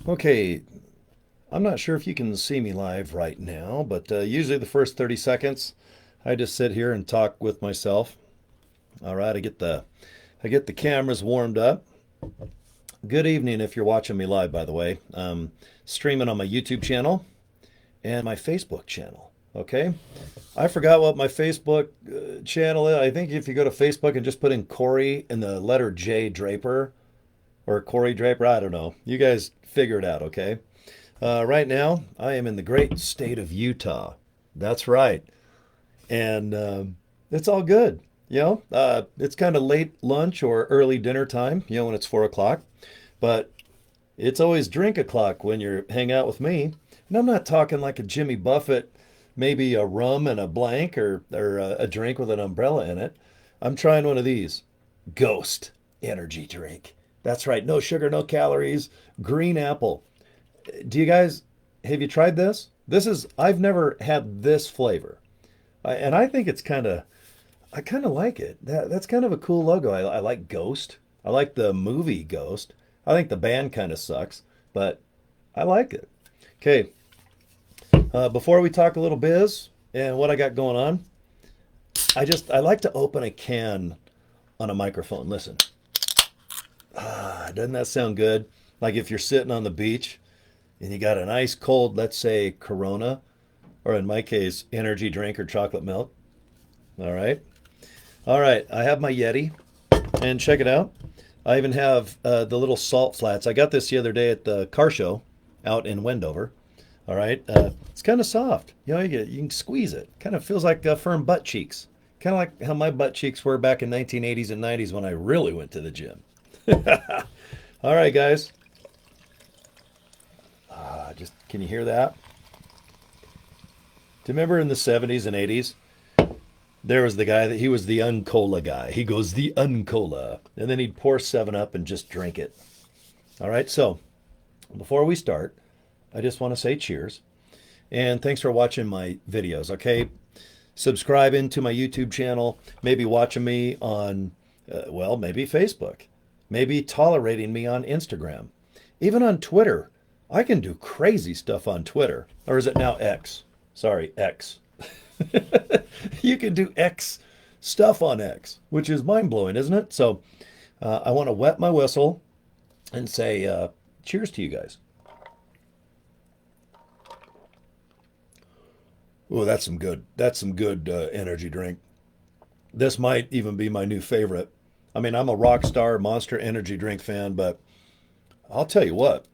Okay, I'm not sure if you can see me live right now, but usually the first 30 seconds, I just sit here and talk with myself. All right, I get the cameras warmed up. Good evening if you're watching me live, by the way. Streaming on my YouTube channel and my Facebook channel. Okay, I forgot what my Facebook channel is. I think if you go to Facebook and just put in Cory and the letter J Draper or Cory Draper, I don't know. You guys figure it out, okay? Right now, I am in the great state of Utah. That's right. And it's all good. It's kind of late lunch or early dinner time, when it's 4 o'clock. But it's always drink o'clock when you're hang out with me. And I'm not talking like a Jimmy Buffett, maybe a rum and a blank or a drink with an umbrella in it. I'm trying one of these Ghost energy drink. That's right. No sugar, no calories, green apple. Do you guys have you tried this? I've never had this flavor, and I think I kind of like it. That's kind of a cool logo. I like Ghost. I like the movie Ghost. I think the band kind of sucks, but I like it. Okay, before we talk a little biz and what I got going on, I like to open a can on a microphone. Listen, doesn't that sound good? Like if you're sitting on the beach and you got an ice cold, let's say Corona, or in my case, energy drink or chocolate milk. All right. All right. I have my Yeti, and check it out. I even have the little salt flats. I got this the other day at the car show out in Wendover. All right. It's kind of soft. You can squeeze it. Kind of feels like firm butt cheeks. Kind of like how my butt cheeks were back in 1980s and 90s when I really went to the gym. All right, guys. Just can you hear that? Do you remember in the 70s and 80s? There was the guy that he was the Uncola guy. He goes, the Uncola. And then he'd pour 7 Up and just drink it. All right, so before we start, I just want to say cheers. And thanks for watching my videos, okay? Subscribing to my YouTube channel, maybe watching me on, maybe Facebook, maybe tolerating me on Instagram, even on Twitter. I can do crazy stuff on Twitter. Or is it now X? Sorry, X. You can do X stuff on X, which is mind blowing, isn't it? So I want to wet my whistle and say cheers to you guys. Oh, that's some good. That's some good energy drink. This might even be my new favorite. I mean, I'm a Rockstar Monster Energy drink fan, but I'll tell you what.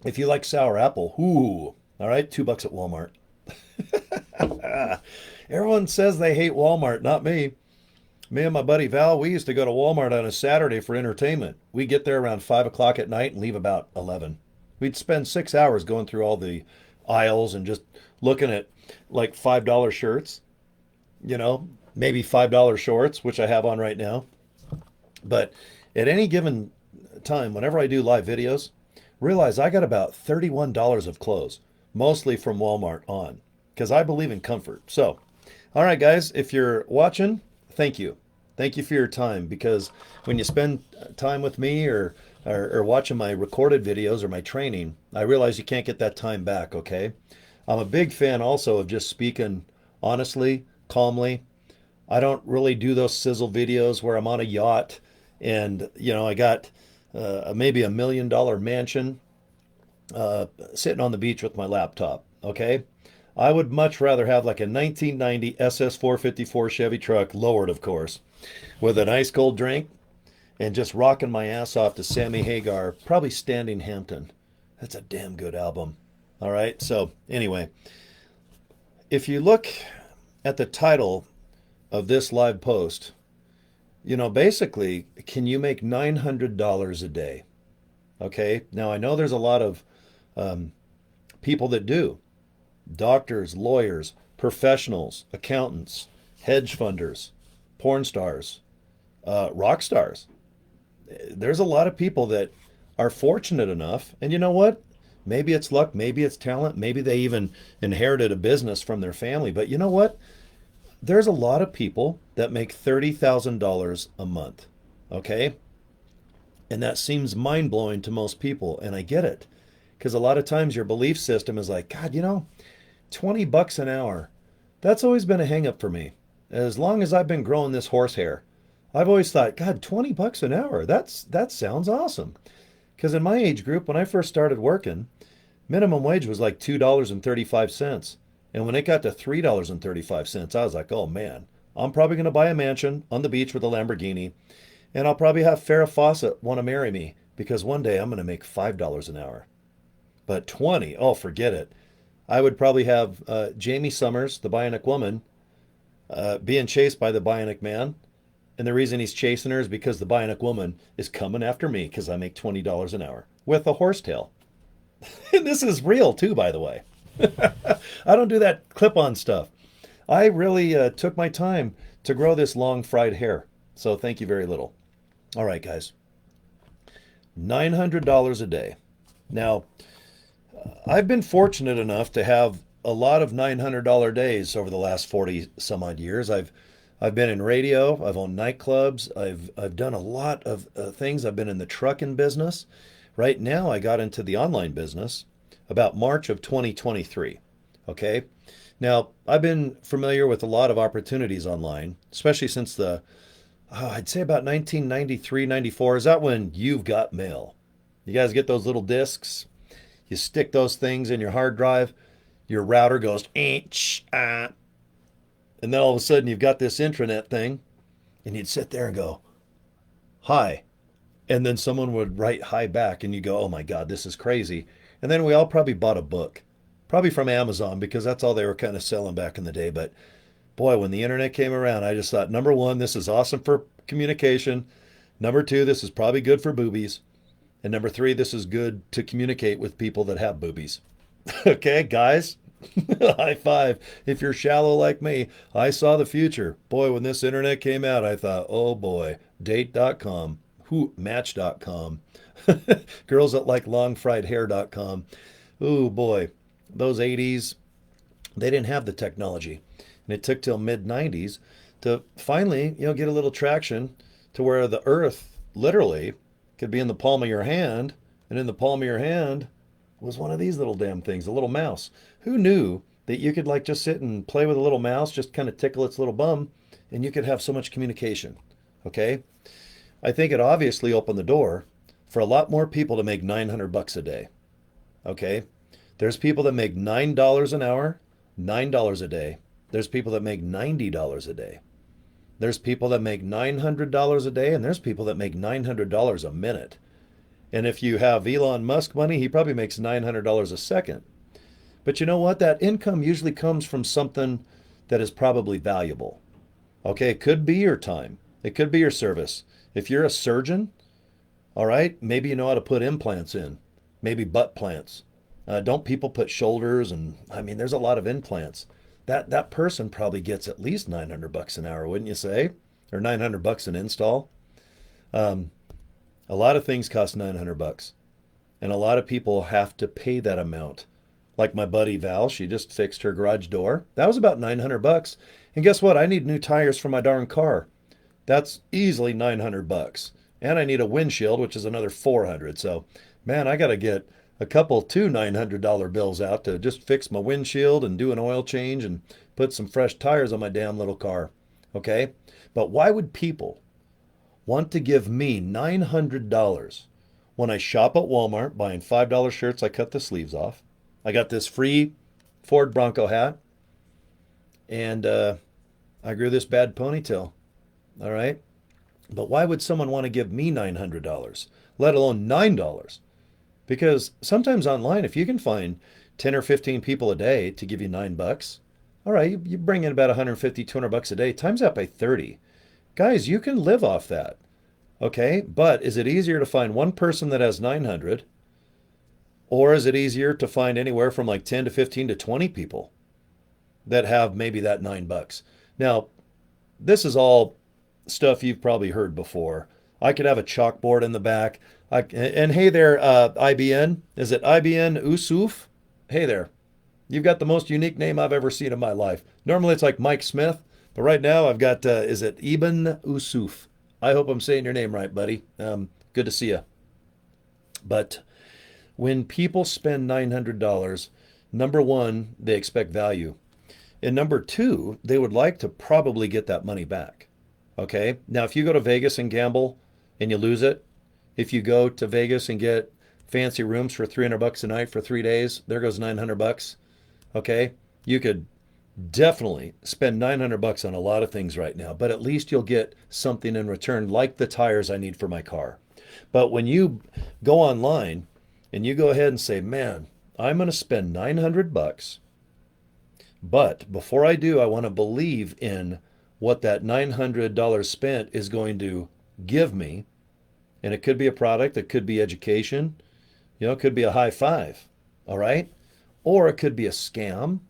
If you like sour apple, ooh, all right, $2 at Walmart. Everyone says they hate Walmart, not me. Me and my buddy Val, we used to go to Walmart on a Saturday for entertainment. We'd get there around 5 o'clock at night and leave about 11. We'd spend 6 hours going through all the aisles and just looking at like $5 shirts, maybe $5 shorts, which I have on right now. But at any given time, whenever I do live videos, realize I got about $31 of clothes, mostly from Walmart on, because I believe in comfort. So, all right, guys, if you're watching, thank you. Thank you for your time, because when you spend time with me or watching my recorded videos or my training, I realize you can't get that time back, okay? I'm a big fan also of just speaking honestly, calmly. I don't really do those sizzle videos where I'm on a yacht and, I got maybe $1 million mansion sitting on the beach with my laptop, okay? I would much rather have like a 1990 SS 454 Chevy truck, lowered, of course, with an ice cold drink and just rocking my ass off to Sammy Hagar, probably Standing Hampton. That's a damn good album. All right, so anyway, if you look at the title of this live post, basically, can you make $900 a day? Okay, now I know there's a lot of people that do. Doctors, lawyers, professionals, accountants, hedge funders, porn stars, rock stars. There's a lot of people that are fortunate enough, and you know what? Maybe it's luck, maybe it's talent, maybe they even inherited a business from their family. But you know what? There's a lot of people that make $30,000 a month, okay? And that seems mind blowing to most people, and I get it. Because a lot of times your belief system is like, God, 20 bucks an hour. That's always been a hang up for me. As long as I've been growing this horsehair, I've always thought, God, 20 bucks an hour. That sounds awesome. Because in my age group, when I first started working, minimum wage was like $2.35. And when it got to $3.35, I was like, oh man, I'm probably going to buy a mansion on the beach with a Lamborghini. And I'll probably have Farrah Fawcett want to marry me because one day I'm going to make $5 an hour. But 20, oh, forget it. I would probably have Jamie Summers, the Bionic Woman, being chased by the Bionic Man. And the reason he's chasing her is because the Bionic Woman is coming after me because I make $20 an hour with a horsetail. And this is real too, by the way. I don't do that clip-on stuff. I really took my time to grow this long fried hair. So thank you very little. All right, guys. $900 a day. Now, I've been fortunate enough to have a lot of $900 days over the last 40 some odd years. I've been in radio, I've owned nightclubs, I've done a lot of things. I've been in the trucking business. Right now I got into the online business about March of 2023. Okay? Now, I've been familiar with a lot of opportunities online, especially since I'd say about 1993, 94. Is that when You've Got Mail? You guys get those little discs? You stick those things in your hard drive, your router goes, and then all of a sudden you've got this intranet thing, and you'd sit there and go, hi. And then someone would write hi back, and you go, oh my God, this is crazy. And then we all probably bought a book, probably from Amazon, because that's all they were kind of selling back in the day. But boy, when the internet came around, I just thought, number one, this is awesome for communication. Number two, this is probably good for boobies. And number three, this is good to communicate with people that have boobies. Okay, guys, high five. If you're shallow like me, I saw the future. Boy, when this internet came out, I thought, oh boy, date.com, match.com, girls that like long fried hair.com. Oh boy, those 80s, they didn't have the technology. And it took till mid 90s to finally, get a little traction to where the earth literally could be in the palm of your hand, and in the palm of your hand was one of these little damn things, a little mouse. Who knew that you could just sit and play with a little mouse, just kind of tickle its little bum, and you could have so much communication? Okay? I think it obviously opened the door for a lot more people to make $900 a day. Okay? There's people that make $9 an hour, $9 a day. There's people that make $90 a day. There's people that make $900 a day, and there's people that make $900 a minute. And if you have Elon Musk money, he probably makes $900 a second. But you know what? That income usually comes from something that is probably valuable. Okay, it could be your time. It could be your service. If you're a surgeon, all right, maybe you know how to put implants in, maybe butt plants. Don't people put shoulders? And there's a lot of implants. That person probably gets at least $900 an hour, wouldn't you say? Or $900 an install. A lot of things cost $900, and a lot of people have to pay that amount. Like my buddy Val, she just fixed her garage door. That was about $900. And guess what? I need new tires for my darn car. That's easily $900. And I need a windshield, which is another $400. So, man, I got to get two $900 bills out to just fix my windshield and do an oil change and put some fresh tires on my damn little car. Okay? But why would people want to give me $900 when I shop at Walmart buying $5 shirts? I cut the sleeves off. I got this free Ford Bronco hat, and I grew this bad ponytail. All right? But why would someone want to give me $900, let alone $9? Because sometimes online, if you can find 10 or 15 people a day to give you $9, all right, you bring in about 150, 200 bucks a day, times that by 30. Guys, you can live off that. Okay? But is it easier to find one person that has 900, or is it easier to find anywhere from 10 to 15 to 20 people that have maybe that $9? Now, this is all stuff you've probably heard before. I could have a chalkboard in the back. And hey there, IBN. Is it IBN Usuf? Hey there. You've got the most unique name I've ever seen in my life. Normally it's like Mike Smith, but right now I've got, is it Ibn Usuf? I hope I'm saying your name right, buddy. Good to see you. But When people spend $900, number one, they expect value. And number two, they would like to probably get that money back. Okay. Now, if you go to Vegas and gamble and you lose it, if you go to Vegas and get fancy rooms for $300 a night for 3 days, there goes $900. Okay. You could definitely spend $900 on a lot of things right now, but at least you'll get something in return, like the tires I need for my car. But when you go online and you go ahead and say, man, I'm going to spend $900, but before I do, I want to believe in what that $900 spent is going to give me. And it could be a product, it could be education, it could be a high five. All right. Or it could be a scam.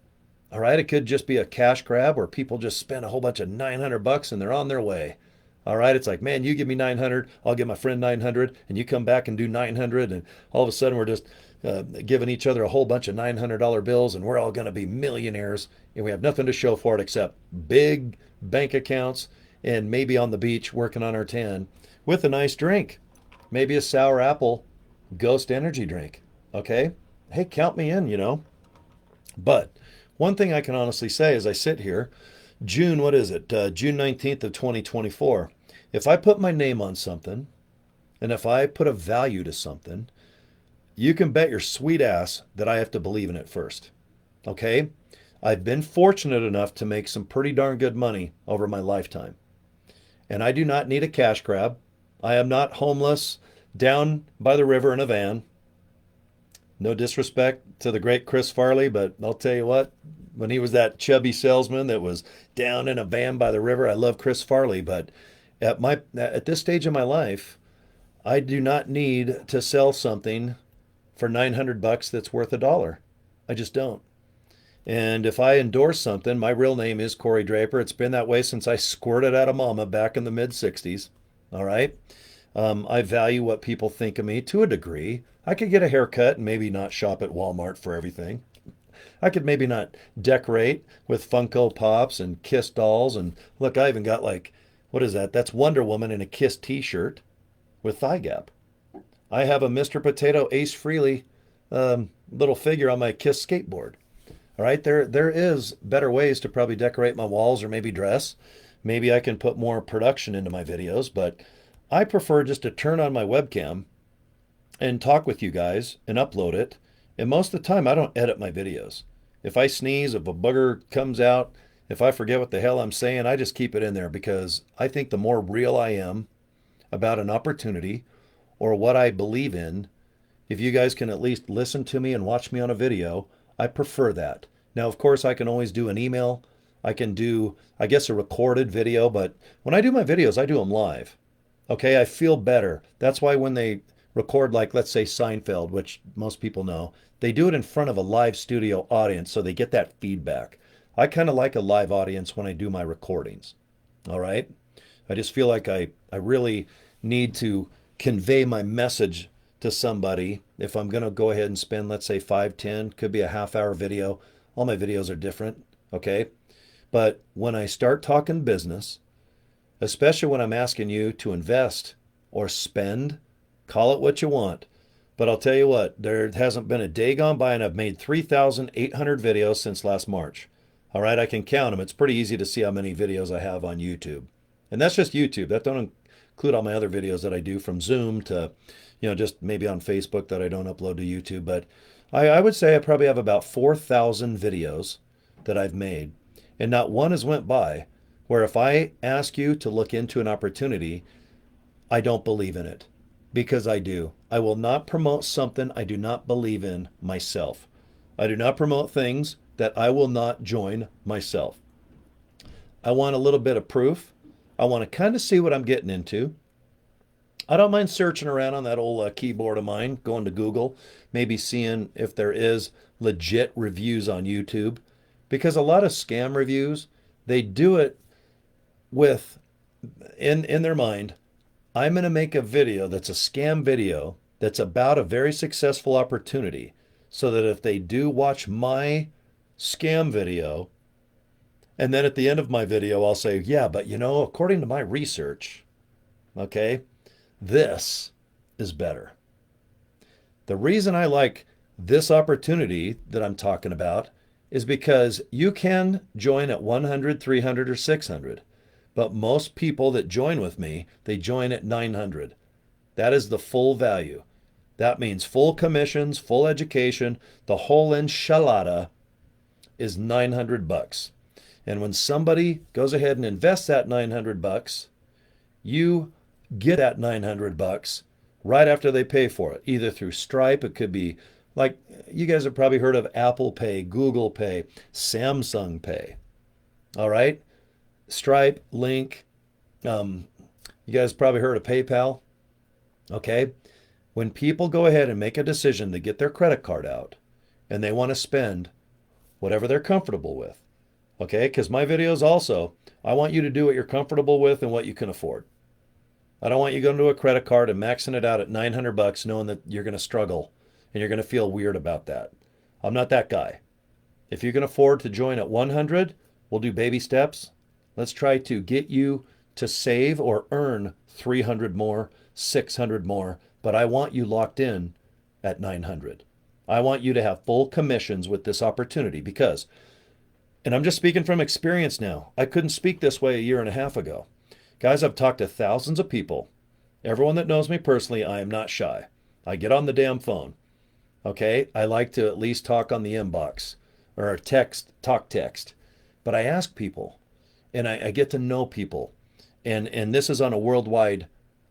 All right. It could just be a cash grab where people just spend a whole bunch of $900 and they're on their way. All right. It's like, man, you give me 900, I'll give my friend 900, and you come back and do 900. And all of a sudden we're just giving each other a whole bunch of $900 bills, and we're all going to be millionaires. And we have nothing to show for it except big bank accounts and maybe on the beach working on our tan with a nice drink, maybe a sour apple ghost energy drink. Okay. Hey, count me in. But one thing I can honestly say as I sit here, June, what is it? June 19th of 2024. If I put my name on something and if I put a value to something, you can bet your sweet ass that I have to believe in it first. Okay? I've been fortunate enough to make some pretty darn good money over my lifetime. And I do not need a cash grab. I am not homeless down by the river in a van. No disrespect to the great Chris Farley, but I'll tell you what, when he was that chubby salesman that was down in a van by the river, I love Chris Farley, but at this stage of my life, I do not need to sell something for $900 that's worth $1. I just don't. And if I endorse something, my real name is Cory Draper. It's been that way since I squirted out of mama back in the mid 60s. All right. I value what people think of me to a degree. I could get a haircut and maybe not shop at Walmart for everything. I could maybe not decorate with Funko Pops and Kiss dolls. And look, I even got what is that? That's Wonder Woman in a Kiss t-shirt with thigh gap. I have a Mr. Potato Ace Frehley little figure on my Kiss skateboard. All right, there is better ways to probably decorate my walls or maybe dress. Maybe I can put more production into my videos, but I prefer just to turn on my webcam and talk with you guys and upload it. And most of the time, I don't edit my videos. If I sneeze, if a booger comes out, if I forget what the hell I'm saying, I just keep it in there because I think the more real I am about an opportunity or what I believe in, if you guys can at least listen to me and watch me on a video, I prefer that. Now, of course, I can always do an email. I can do, I guess, a recorded video, but when I do my videos, I do them live. Okay, I feel better. That's why when they record, like, let's say Seinfeld, which most people know, they do it in front of a live studio audience so they get that feedback. I kind of like a live audience when I do my recordings. All right? I just feel like I really need to convey my message to somebody. If I'm going to go ahead and spend, let's say 5, 10, could be a half-hour video. All my videos are different, okay? But when I start talking business, especially when I'm asking you to invest or spend, call it what you want. But I'll tell you what, there hasn't been a day gone by and I've made 3,800 videos since last March. All right, I can count them. It's pretty easy to see how many videos I have on YouTube. And that's just YouTube. That don't include all my other videos that I do from Zoom to, just maybe on Facebook that I don't upload to YouTube. But I would say I probably have about 4,000 videos that I've made. And not one has went by where if I ask you to look into an opportunity, I don't believe in it. Because I do. I will not promote something I do not believe in myself. I do not promote things that I will not join myself. I want a little bit of proof. I want to kind of see what I'm getting into. I don't mind searching around on that old keyboard of mine, going to Google, maybe seeing if there is legit reviews on YouTube. Because a lot of scam reviews, they do it with, in their mind, I'm going to make a video that's a scam video that's about a very successful opportunity so that if they do watch my scam video, and then at the end of my video, I'll say, yeah, but according to my research, okay, this is better. The reason I like this opportunity that I'm talking about is because you can join at 100, 300, or 600. But most people that join with me, they join at 900. That is the full value. That means full commissions, full education, the whole enchilada is 900 bucks. And when somebody goes ahead and invests that 900 bucks, you get that 900 bucks right after they pay for it, either through Stripe. It could be like you guys have probably heard of Apple Pay, Google Pay, Samsung Pay. All right. Stripe, Link. You guys probably heard of PayPal. Okay. When people go ahead and make a decision to get their credit card out and they want to spend whatever they're comfortable with. Okay. Because my videos also, I want you to do what you're comfortable with and what you can afford. I don't want you going to a credit card and maxing it out at 900 bucks knowing that you're going to struggle and you're going to feel weird about that. I'm not that guy. If you can afford to join at 100, we'll do baby steps. Let's try to get you to save or earn 300 more, 600 more, but I want you locked in at 900. I want you to have full commissions with this opportunity because, and I'm just speaking from experience now, I couldn't speak this way a year and a half ago. Guys, I've talked to thousands of people. Everyone that knows me personally, I am not shy. I get on the damn phone. Okay? I like to at least talk on the inbox or talk text. But I ask people and I get to know people. And this is on a worldwide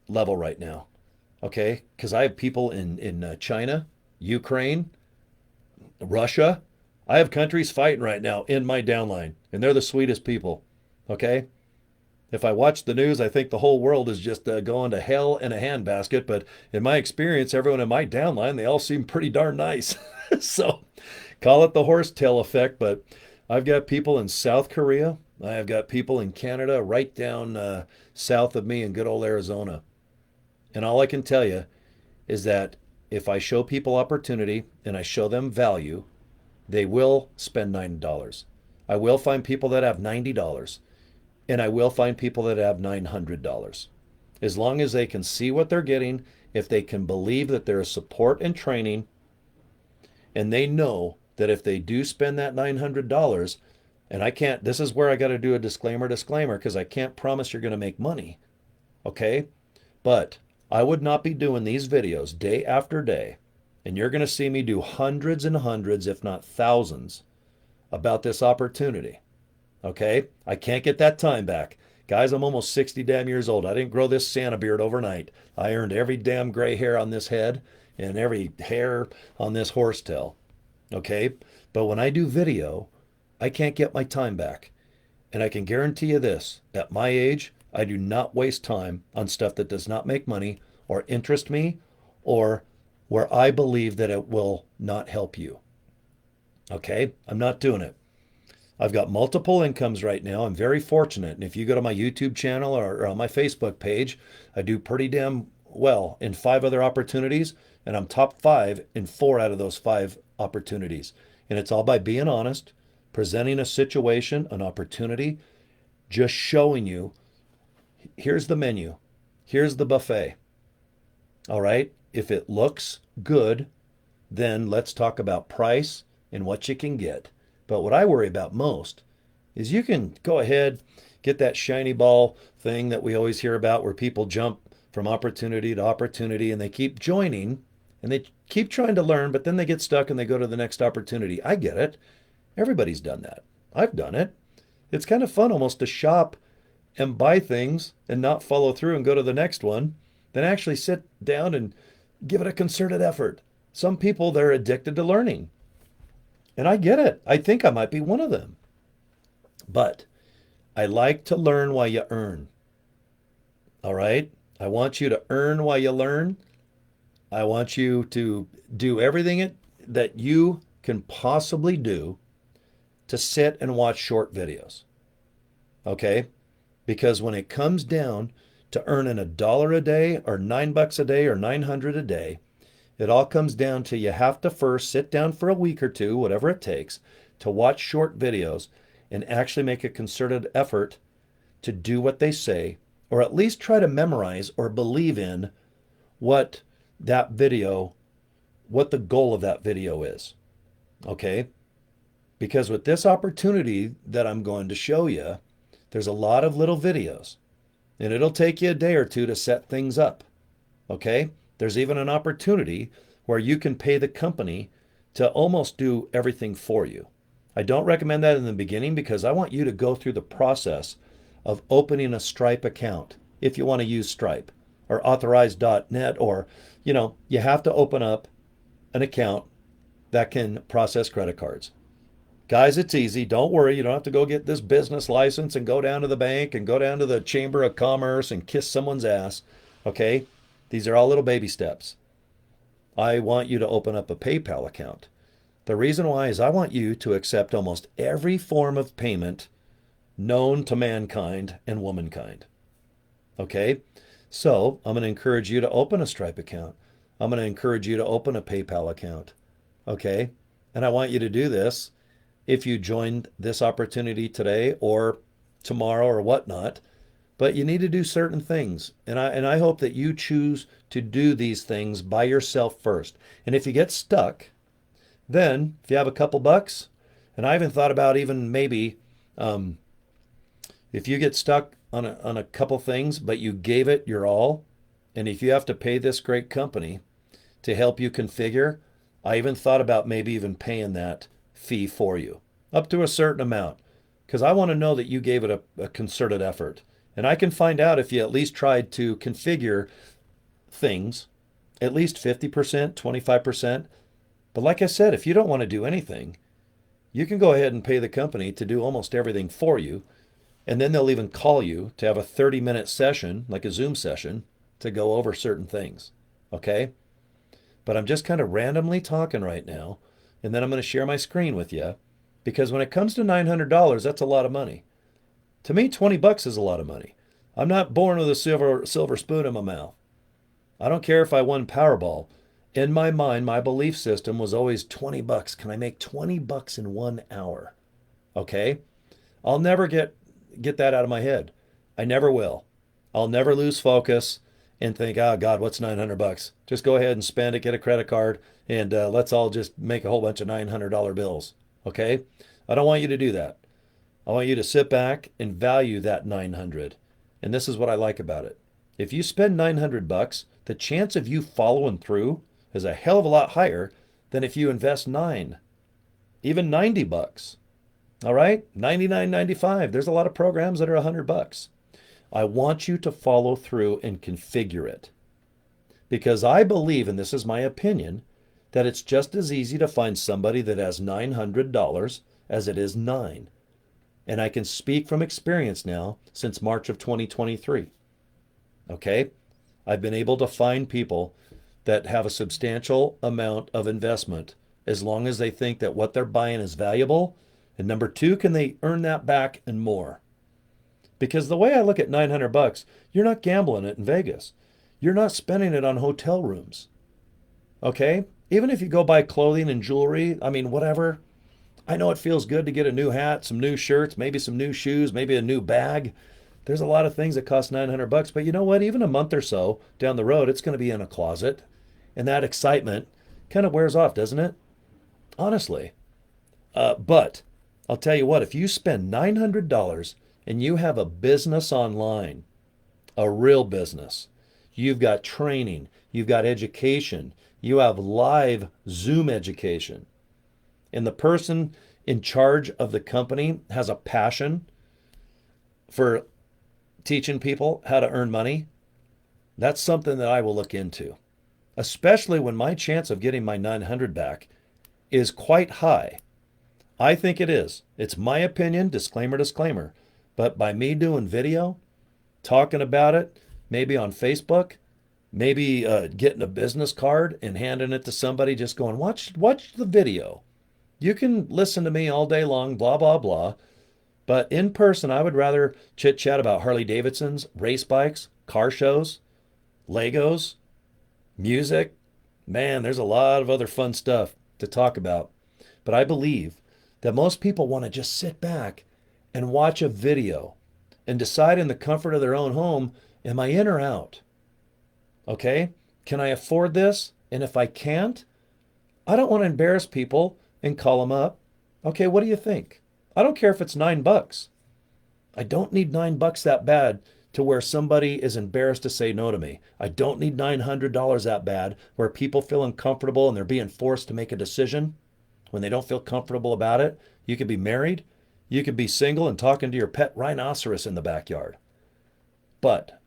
level right now. Okay? Because I have people in China, Ukraine, Russia. I have countries fighting right now in my downline. And they're the sweetest people. Okay? If I watch the news, I think the whole world is just going to hell in a handbasket. But in my experience, everyone in my downline, they all seem pretty darn nice. So call it the horsetail effect. But I've got people in South Korea. I've got people in Canada right down south of me in good old Arizona. And all I can tell you is that if I show people opportunity and I show them value, they will spend $90. I will find people that have $90. And I will find people that have $900. As long as they can see what they're getting, if they can believe that there is support and training, and they know that if they do spend that $900, and I can't, this is where I got to do a disclaimer, because I can't promise you're going to make money. Okay? But I would not be doing these videos day after day, and you're going to see me do hundreds and hundreds, if not thousands, about this opportunity. Okay? I can't get that time back. Guys, I'm almost 60 damn years old. I didn't grow this Santa beard overnight. I earned every damn gray hair on this head and every hair on this horsetail. Okay? But when I do video, I can't get my time back. And I can guarantee you this, at my age, I do not waste time on stuff that does not make money or interest me or where I believe that it will not help you. Okay? I'm not doing it. I've got multiple incomes right now. I'm very fortunate. And if you go to my YouTube channel or on my Facebook page, I do pretty damn well in 5 other opportunities. And I'm top 5 in 4 out of those 5 opportunities. And it's all by being honest, presenting a situation, an opportunity, just showing you, here's the menu. Here's the buffet. All right. If it looks good, then let's talk about price and what you can get. But what I worry about most is you can go ahead, get that shiny ball thing that we always hear about where people jump from opportunity to opportunity and they keep joining and they keep trying to learn, but then they get stuck and they go to the next opportunity. I get it. Everybody's done that. I've done it. It's kind of fun almost to shop and buy things and not follow through and go to the next one, then actually sit down and give it a concerted effort. Some people, they're addicted to learning. And I get it. I think I might be one of them. But I like to learn while you earn. All right? I want you to earn while you learn. I want you to do everything that you can possibly do to sit and watch short videos. Okay? Because when it comes down to earning $1 a day or $9 a day or 900 a day, it all comes down to you have to first sit down for a week or two, whatever it takes, to watch short videos and actually make a concerted effort to do what they say, or at least try to memorize or believe in what that video what the goal of that video is. Okay? Because with this opportunity that I'm going to show you, there's a lot of little videos, and it'll take you a day or two to set things up. Okay? There's even an opportunity where you can pay the company to almost do everything for you. I don't recommend that in the beginning because I want you to go through the process of opening a Stripe account if you want to use Stripe or authorize.net, or you have to open up an account that can process credit cards. Guys, it's easy. Don't worry. You don't have to go get this business license and go down to the bank and go down to the Chamber of Commerce and kiss someone's ass. Okay? These are all little baby steps. I want you to open up a PayPal account. The reason why is I want you to accept almost every form of payment known to mankind and womankind. Okay? So I'm going to encourage you to open a Stripe account. I'm going to encourage you to open a PayPal account. Okay? And I want you to do this if you joined this opportunity today or tomorrow or whatnot. But you need to do certain things. And I hope that you choose to do these things by yourself first. And if you get stuck, then if you have a couple bucks, and I even thought about even maybe if you get stuck on a couple things, but you gave it your all, and if you have to pay this great company to help you configure, I even thought about maybe even paying that fee for you up to a certain amount, because I want to know that you gave it a concerted effort. And I can find out if you at least tried to configure things, at least 50%, 25%. But like I said, if you don't want to do anything, you can go ahead and pay the company to do almost everything for you. And then they'll even call you to have a 30-minute session, like a Zoom session, to go over certain things. Okay? But I'm just kind of randomly talking right now. And then I'm going to share my screen with you. Because when it comes to $900, that's a lot of money. To me, 20 bucks is a lot of money. I'm not born with a silver spoon in my mouth. I don't care if I won Powerball. In my mind, my belief system was always 20 bucks. Can I make 20 bucks in 1 hour? Okay? I'll never get that out of my head. I never will. I'll never lose focus and think, oh God, what's 900 bucks? Just go ahead and spend it, get a credit card, and let's all just make a whole bunch of $900 bills. Okay? I don't want you to do that. I want you to sit back and value that 900. And this is what I like about it. If you spend 900 bucks, the chance of you following through is a hell of a lot higher than if you invest 9, even 90 bucks. All right? 99.95. There's a lot of programs that are 100 bucks. I want you to follow through and configure it. Because I believe, and this is my opinion, that it's just as easy to find somebody that has $900 as it is 9. And I can speak from experience now since March of 2023. Okay? I've been able to find people that have a substantial amount of investment as long as they think that what they're buying is valuable. And number two, can they earn that back and more? Because the way I look at 900 bucks, you're not gambling it in Vegas. You're not spending it on hotel rooms. Okay? Even if you go buy clothing and jewelry, I mean, whatever. I know it feels good to get a new hat, some new shirts, maybe some new shoes, maybe a new bag. There's a lot of things that cost 900 bucks, but you know what? Even a month or so down the road, it's going to be in a closet. And that excitement kind of wears off, doesn't it? Honestly. But I'll tell you what, if you spend $900 and you have a business online, a real business, you've got training, you've got education, you have live Zoom education, and the person in charge of the company has a passion for teaching people how to earn money, that's something that I will look into, especially when my chance of getting my 900 back is quite high. I think it is. It's my opinion, disclaimer, but by me doing video, talking about it, maybe on Facebook, maybe getting a business card and handing it to somebody, just going, watch the video. You can listen to me all day long, blah, blah, blah. But in person, I would rather chit chat about Harley Davidsons, race bikes, car shows, Legos, music. Man, there's a lot of other fun stuff to talk about. But I believe that most people want to just sit back and watch a video and decide in the comfort of their own home, am I in or out? Okay? Can I afford this? And if I can't, I don't want to embarrass people and call them up. Okay, what do you think? I don't care if it's $9. I don't need $9 that bad to where somebody is embarrassed to say no to me. I don't need $900 that bad where people feel uncomfortable and they're being forced to make a decision when they don't feel comfortable about it. You could be married, you could be single and talking to your pet rhinoceros in the backyard. But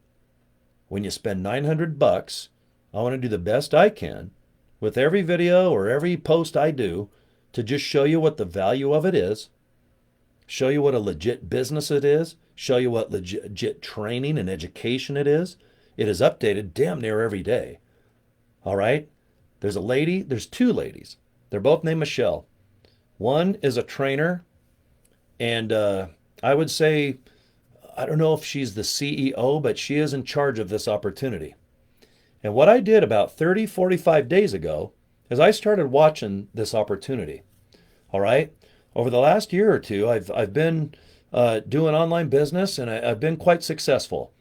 when you spend $900, I want to do the best I can with every video or every post I do to just show you what the value of it is, show you what a legit business it is, show you what legit training and education it is. It is updated damn near every day. All right? There's two ladies. They're both named Michelle. One is a trainer, and I would say, I don't know if she's the CEO, but she is in charge of this opportunity. And what I did about 30, 45 days ago is I started watching this opportunity. All right? Over the last year or two, I've been doing online business, and I've been quite successful.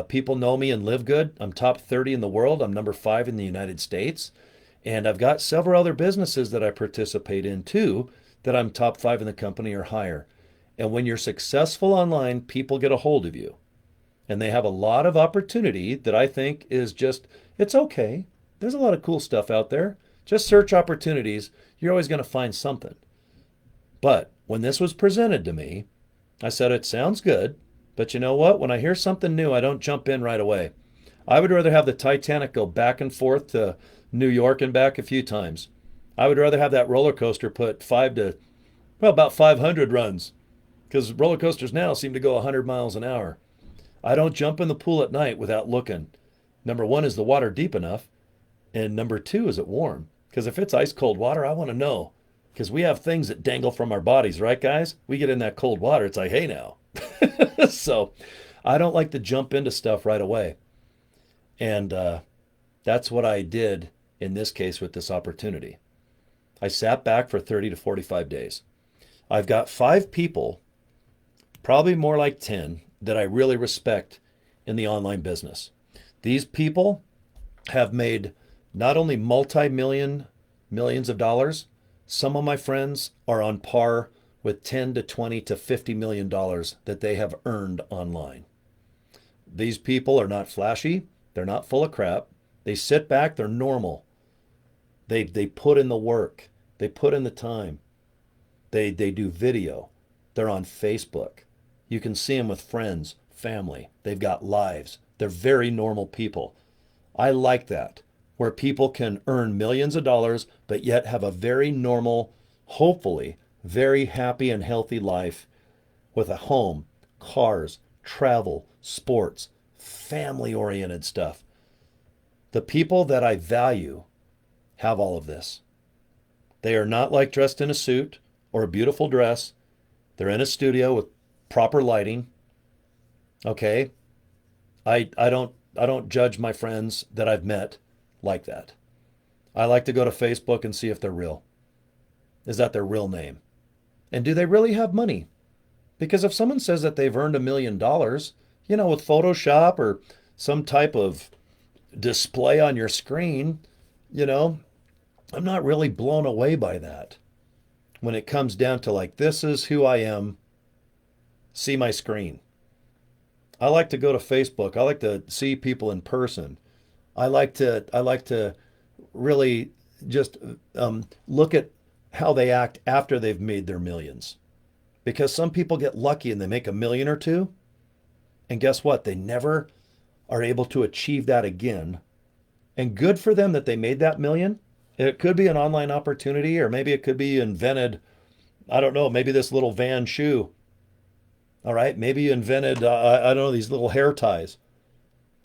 People know me in LIVEGOOD. I'm top 30 in the world. I'm number 5 in the United States. And I've got several other businesses that I participate in too that I'm top 5 in the company or higher. And when you're successful online, people get a hold of you. And they have a lot of opportunity that I think is just, it's okay. There's a lot of cool stuff out there. Just search opportunities. You're always going to find something. But when this was presented to me, I said, it sounds good. But you know what? When I hear something new, I don't jump in right away. I would rather have the Titanic go back and forth to New York and back a few times. I would rather have that roller coaster put about 500 runs, because roller coasters now seem to go 100 miles an hour. I don't jump in the pool at night without looking. Number one, is the water deep enough? And number two, is it warm? Because if it's ice cold water, I want to know. Because we have things that dangle from our bodies, right, guys? We get in that cold water, it's like, hey now. So I don't like to jump into stuff right away. And that's what I did in this case with this opportunity. I sat back for 30 to 45 days. I've got 5 people, probably more like 10, that I really respect in the online business. These people have made not only millions of dollars, some of my friends are on par with 10 to 20 to $50 million that they have earned online. These people are not flashy. They're not full of crap. They sit back. They're normal. They put in the work. They put in the time. They do video. They're on Facebook. You can see them with friends, family. They've got lives. They're very normal people. I like that, where people can earn millions of dollars, but yet have a very normal, hopefully, very happy and healthy life with a home, cars, travel, sports, family-oriented stuff. The people that I value have all of this. They are not like dressed in a suit or a beautiful dress. They're in a studio with proper lighting. Okay? I don't judge my friends that I've met like that. I like to go to Facebook and see if they're real. Is that their real name? And do they really have money? Because if someone says that they've earned $1 million, with Photoshop or some type of display on your screen, I'm not really blown away by that. When it comes down to like, this is who I am, see my screen. I like to go to Facebook. I like to see people in person. I like to really just look at how they act after they've made their millions. Because some people get lucky and they make a million or two, and guess what? They never are able to achieve that again. And good for them that they made that million. It could be an online opportunity, or maybe it could be invented. I don't know, maybe this little van shoe. All right, maybe you invented, I don't know, these little hair ties.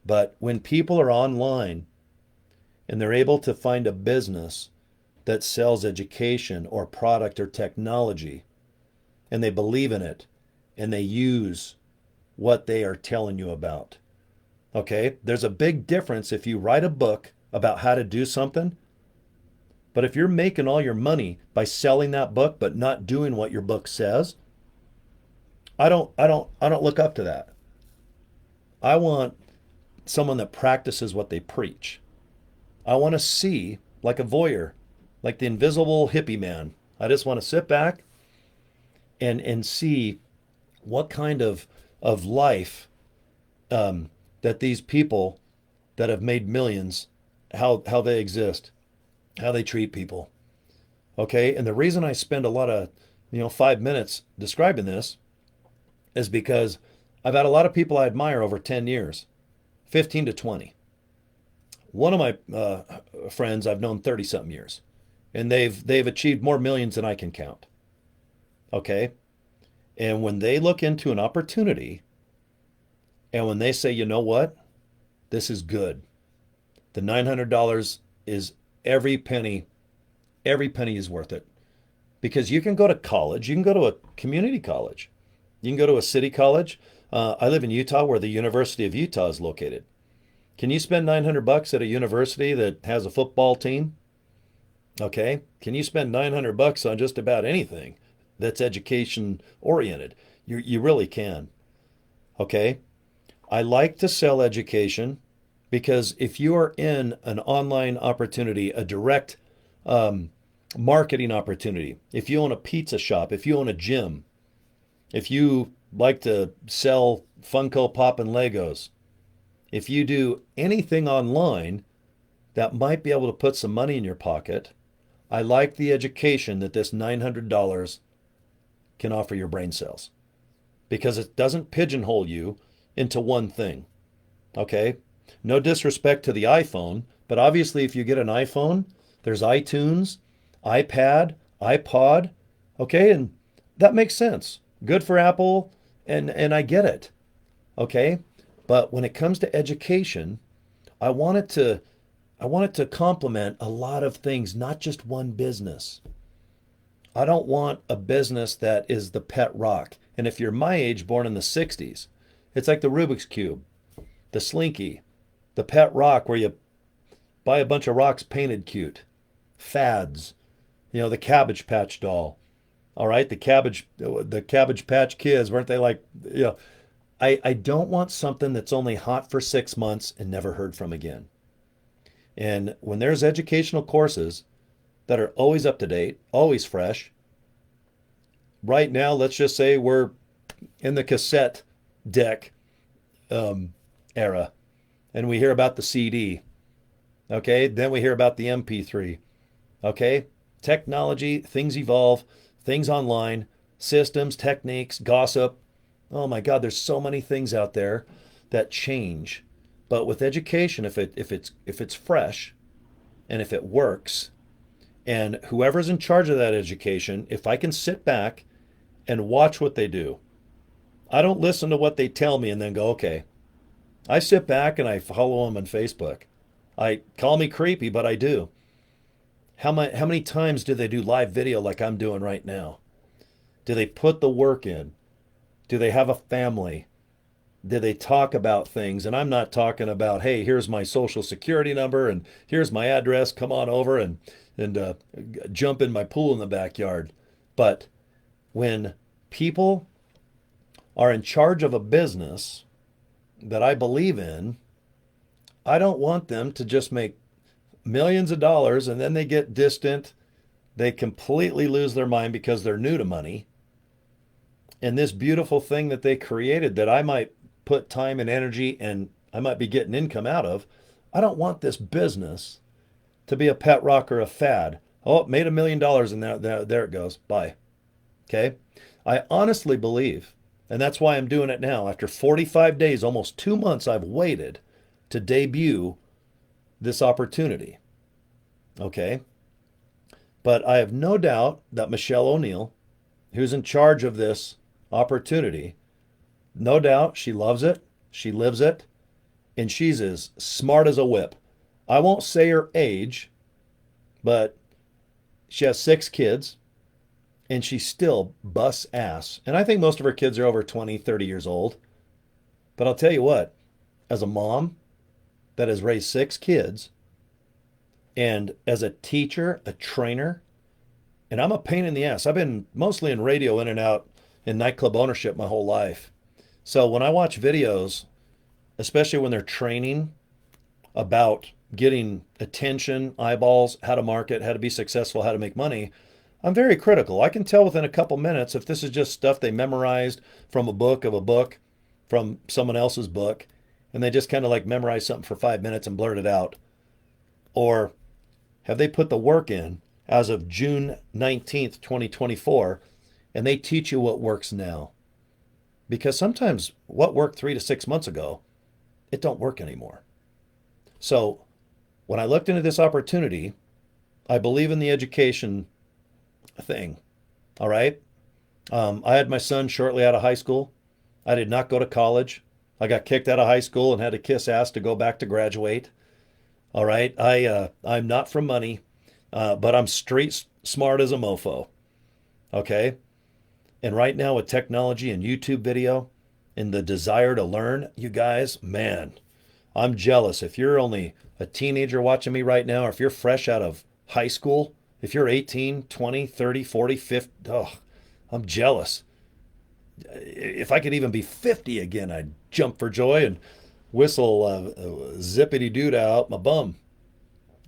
But when people are online and they're able to find a business that sells education or product or technology, and they believe in it, and they use what they are telling you about. Okay, there's a big difference if you write a book about how to do something, but if you're making all your money by selling that book but not doing what your book says, I don't look up to that. I want someone that practices what they preach. I want to see, like a voyeur, like the invisible hippie man. I just want to sit back and see what kind of life that these people that have made millions, how they exist, how they treat people. Okay, and the reason I spend a lot of 5 minutes describing this is because I've had a lot of people I admire over 10 years, 15 to 20. One of my friends I've known 30 something years, and they've achieved more millions than I can count. Okay, and when they look into an opportunity, and when they say, you know what, this is good, the $900 is every penny is worth it. Because you can go to college, you can go to a community college, you can go to a city college. I live in Utah, where the University of Utah is located. Can you spend $900 at a university that has a football team? Okay. Can you spend $900 on just about anything that's education oriented? You really can. Okay. I like to sell education because if you are in an online opportunity, a direct marketing opportunity, if you own a pizza shop, if you own a gym, if you like to sell Funko Pop and Legos, if you do anything online that might be able to put some money in your pocket, I like the education that this $900 can offer your brain cells, because it doesn't pigeonhole you into one thing. Okay? No disrespect to the iPhone, but obviously if you get an iPhone, there's iTunes, iPad, iPod, okay? And that makes sense. Good for Apple, and I get it. Okay? But when it comes to education, I want it to complement a lot of things, not just one business. I don't want a business that is the pet rock. And if you're my age, born in the 60s, it's like the Rubik's Cube, the Slinky, the pet rock where you buy a bunch of rocks painted cute, fads, the Cabbage Patch doll. All right, the Cabbage Patch Kids, weren't they like, I don't want something that's only hot for 6 months and never heard from again. And when there's educational courses that are always up to date, always fresh, right now, let's just say we're in the cassette deck era, and we hear about the CD. Okay, then we hear about the MP3. Okay, technology, things evolve, things online, systems, techniques, gossip. Oh my God, there's so many things out there that change. But with education, if it's fresh and if it works, and whoever's in charge of that education, if I can sit back and watch what they do, I don't listen to what they tell me and then go, okay. I sit back and I follow them on Facebook. I call me creepy, but I do. How many times do they do live video like I'm doing right now? Do they put the work in? Do they have a family? Do they talk about things? And I'm not talking about, hey, here's my social security number and here's my address. Come on over and jump in my pool in the backyard. But when people are in charge of a business that I believe in, I don't want them to just make millions of dollars and then they get distant. They completely lose their mind because they're new to money. And this beautiful thing that they created that I might put time and energy and I might be getting income out of, I don't want this business to be a pet rock or a fad. Oh, made $1 million and there it goes. Bye. Okay? I honestly believe, and that's why I'm doing it now. After 45 days, almost 2 months, I've waited to debut this opportunity. Okay? But I have no doubt that Michelle O'Neill, who's in charge of this opportunity, no doubt she loves it, she lives it, and she's as smart as a whip. I won't say her age, but she has 6 kids, and she still busts ass. And I think most of her kids are over 20, 30 years old. But I'll tell you what, as a mom that has raised 6 kids, and as a teacher, a trainer, and I'm a pain in the ass. I've been mostly in radio, in and out, in nightclub ownership my whole life. So when I watch videos, especially when they're training about getting attention, eyeballs, how to market, how to be successful, how to make money, I'm very critical. I can tell within a couple minutes if this is just stuff they memorized from a book of a book, from someone else's book, and they just kind of like memorize something for 5 minutes and blurt it out. Or have they put the work in as of June 19th, 2024, and they teach you what works now? Because sometimes what worked 3 to 6 months ago, it don't work anymore. So when I looked into this opportunity, I believe in the education thing. All right. I had my son shortly out of high school. I did not go to college. I got kicked out of high school and had to kiss ass to go back to graduate. All right. I'm not from money, but I'm street smart as a mofo. Okay. And right now with technology and YouTube video and the desire to learn, you guys, man, I'm jealous. If you're only a teenager watching me right now, or if you're fresh out of high school, if you're 18, 20, 30, 40, 50, oh, I'm jealous. If I could even be 50 again, I'd jump for joy and whistle zippity doo out my bum.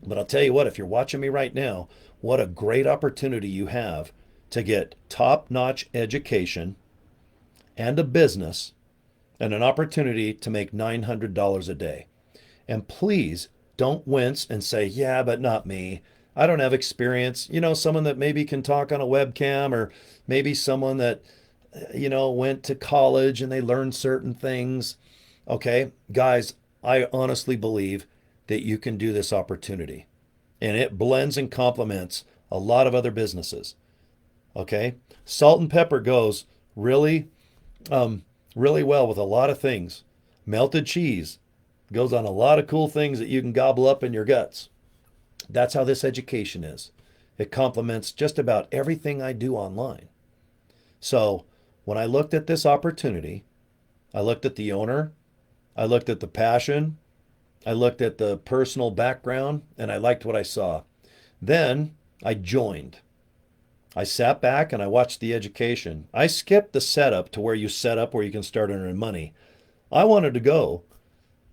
But I'll tell you what, if you're watching me right now, what a great opportunity you have to get top-notch education and a business and an opportunity to make $900 a day. And please don't wince and say, yeah, but not me. I don't have experience. You know, someone that maybe can talk on a webcam, or maybe someone that, went to college and they learned certain things. Okay, guys, I honestly believe that you can do this opportunity. And it blends and complements a lot of other businesses. Okay, salt and pepper goes really, really well with a lot of things. Melted cheese goes on a lot of cool things that you can gobble up in your guts. That's how this education is. It complements just about everything I do online. So when I looked at this opportunity, I looked at the owner, I looked at the passion, I looked at the personal background, and I liked what I saw. Then I joined. I sat back and I watched the education. I skipped the setup to where you set up where you can start earning money. I wanted to go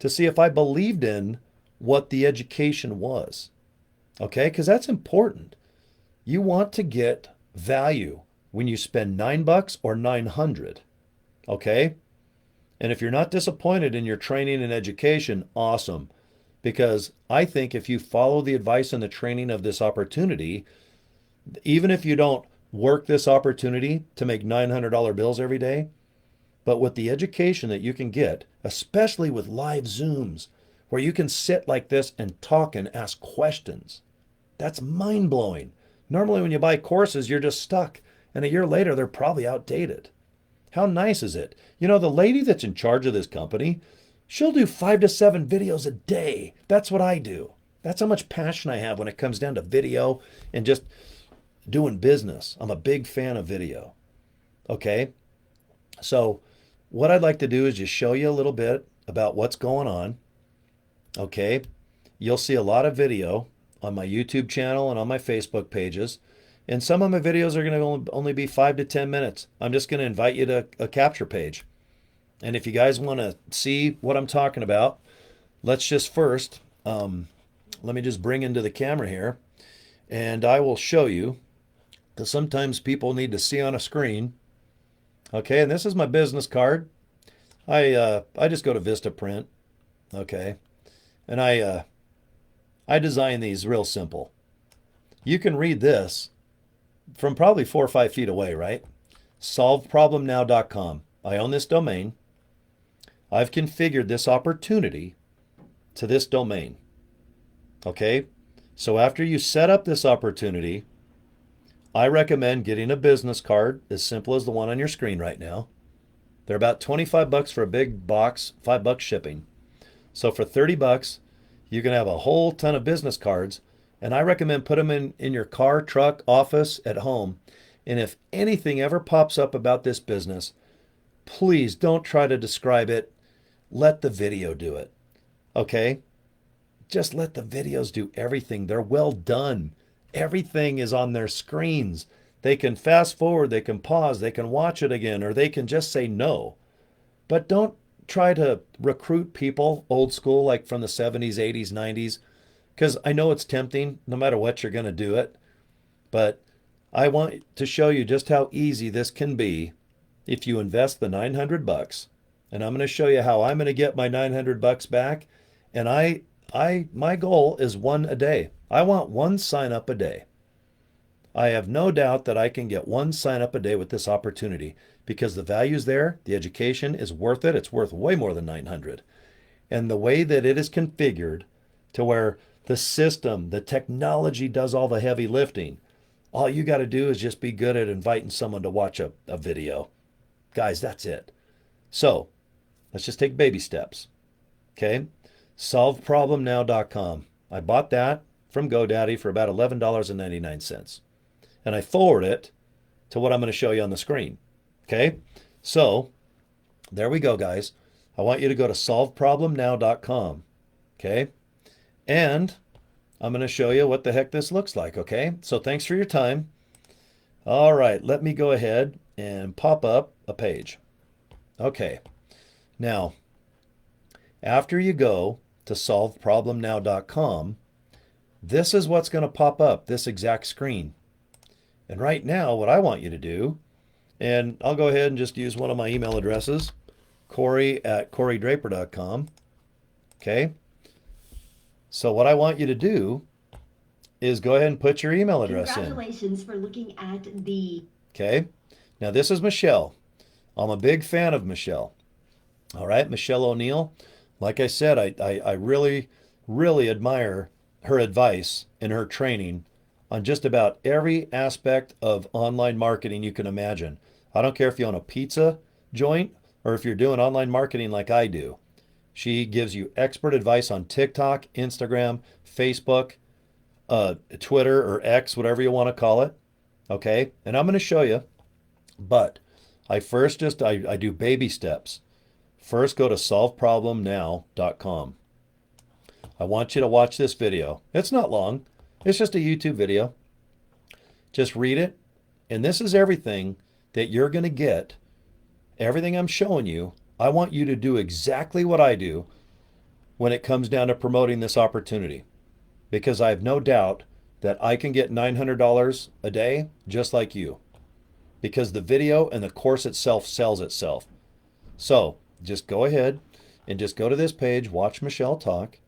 to see if I believed in what the education was. Okay, because that's important. You want to get value when you spend $9 or 900. Okay? And if you're not disappointed in your training and education, awesome. Because I think if you follow the advice and the training of this opportunity, even if you don't work this opportunity to make $900 bills every day, but with the education that you can get, especially with live Zooms, where you can sit like this and talk and ask questions, that's mind-blowing. Normally when you buy courses, you're just stuck. And a year later, they're probably outdated. How nice is it? You know, the lady that's in charge of this company, she'll do 5 to 7 videos a day. That's what I do. That's how much passion I have when it comes down to video and just doing business. I'm a big fan of video. Okay? So what I'd like to do is just show you a little bit about what's going on. Okay? You'll see a lot of video on my YouTube channel and on my Facebook pages. And some of my videos are going to only be 5 to 10 minutes. I'm just going to invite you to a capture page. And if you guys want to see what I'm talking about, let's just first, let me just bring into the camera here, and I will show you, because sometimes people need to see on a screen. Okay, and this is my business card. I just go to Vistaprint. Okay, and I design these real simple. You can read this from probably 4 or 5 feet away, right? solveproblemnow.com. I own this domain. I've configured this opportunity to this domain. Okay? So after you set up this opportunity, I recommend getting a business card as simple as the one on your screen right now. They're about $25 for a big box, $5 shipping. So for $30, you can have a whole ton of business cards. And I recommend put them in your car, truck, office, at home. And if anything ever pops up about this business, please don't try to describe it. Let the video do it. Okay? Just let the videos do everything. They're well done. Everything is on their screens. They can fast forward, they can pause, they can watch it again, or they can just say no. But don't try to recruit people old school, like from the 70s, 80s, 90s. because I know it's tempting no matter what you're going to do it. But I want to show you just how easy this can be if you invest the 900 bucks. And I'm going to show you how I'm going to get my 900 bucks back. And my goal is one a day. I want one sign up a day. I have no doubt that I can get one sign up a day with this opportunity because the value's there, the education is worth it. It's worth way more than 900. And the way that it is configured to where the system, the technology does all the heavy lifting. All you got to do is just be good at inviting someone to watch a video. Guys, that's it. So let's just take baby steps. Okay. Solveproblemnow.com. I bought that from GoDaddy for about $11.99. And I forward it to what I'm going to show you on the screen. Okay. So there we go, guys. I want you to go to solveproblemnow.com. Okay. And I'm going to show you what the heck this looks like. Okay. So thanks for your time. All right. Let me go ahead and pop up a page. Okay. Now, after you go to solveproblemnow.com, this is what's going to pop up, this exact screen. And right now, what I want you to do, and I'll go ahead and just use one of my email addresses, Cory@CoryDraper.com. Okay. So what I want you to do is go ahead and put your email address in. Congratulations for looking at the... Okay. Now this is Michelle. I'm a big fan of Michelle. All right, Michelle O'Neill. Like I said, I really, really admire her advice and her training on just about every aspect of online marketing you can imagine. I don't care if you own a pizza joint or if you're doing online marketing like I do. She gives you expert advice on TikTok, Instagram, Facebook, Twitter, or X, whatever you want to call it. Okay, and I'm going to show you, but I do baby steps. First, go to solveproblemnow.com. I want you to watch this video. It's not long. It's just a YouTube video. Just read it. And this is everything that you're going to get. Everything I'm showing you, I want you to do exactly what I do when it comes down to promoting this opportunity. Because I have no doubt that I can get $900 a day just like you. Because the video and the course itself sells itself. So just go ahead and just go to this page, watch Michelle talk.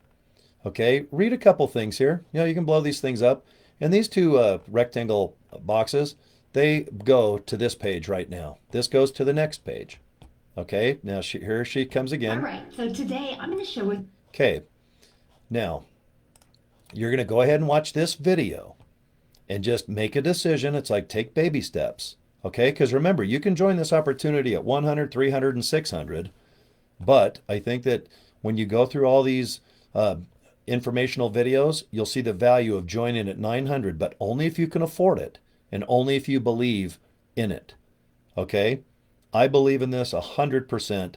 Okay, read a couple things here. You know, you can blow these things up. And these two rectangle boxes, they go to this page right now. This goes to the next page. Okay, now here she comes again. All right, so today I'm going to show you... Okay, now you're going to go ahead and watch this video and just make a decision. It's like take baby steps. Okay, because remember, you can join this opportunity at 100, 300, and 600. But I think that when you go through all these informational videos, you'll see the value of joining at 900, but only if you can afford it and only if you believe in it. Okay? I believe in this 100%,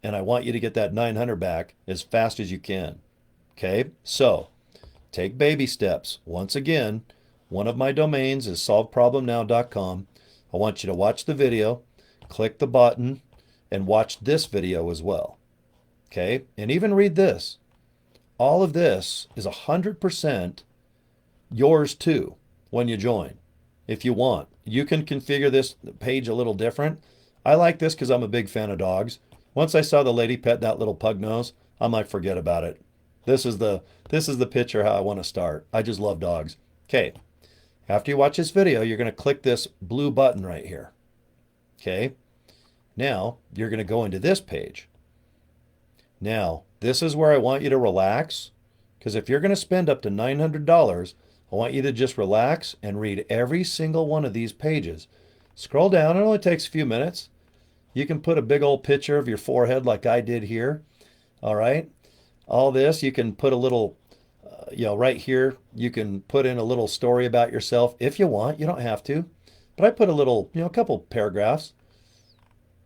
and I want you to get that 900 back as fast as you can. Okay? So, take baby steps. Once again, one of my domains is solveproblemnow.com. I want you to watch the video, click the button, and watch this video as well. Okay? And even read this. All of this is 100% yours too when you join. If you want, you can configure this page a little different. I like this because I'm a big fan of dogs. Once I saw the lady pet that little pug nose, I'm like, forget about it. This is the picture how I want to start. I just love dogs. Okay. After you watch this video, you're going to click this blue button right here. Okay. Now you're going to go into this page. Now, this is where I want you to relax, because if you're going to spend up to $900, I want you to just relax and read every single one of these pages. Scroll down. It only takes a few minutes. You can put a big old picture of your forehead like I did here. All right. All this, you can put a little, right here, you can put in a little story about yourself if you want. You don't have to. But I put a little, a couple paragraphs.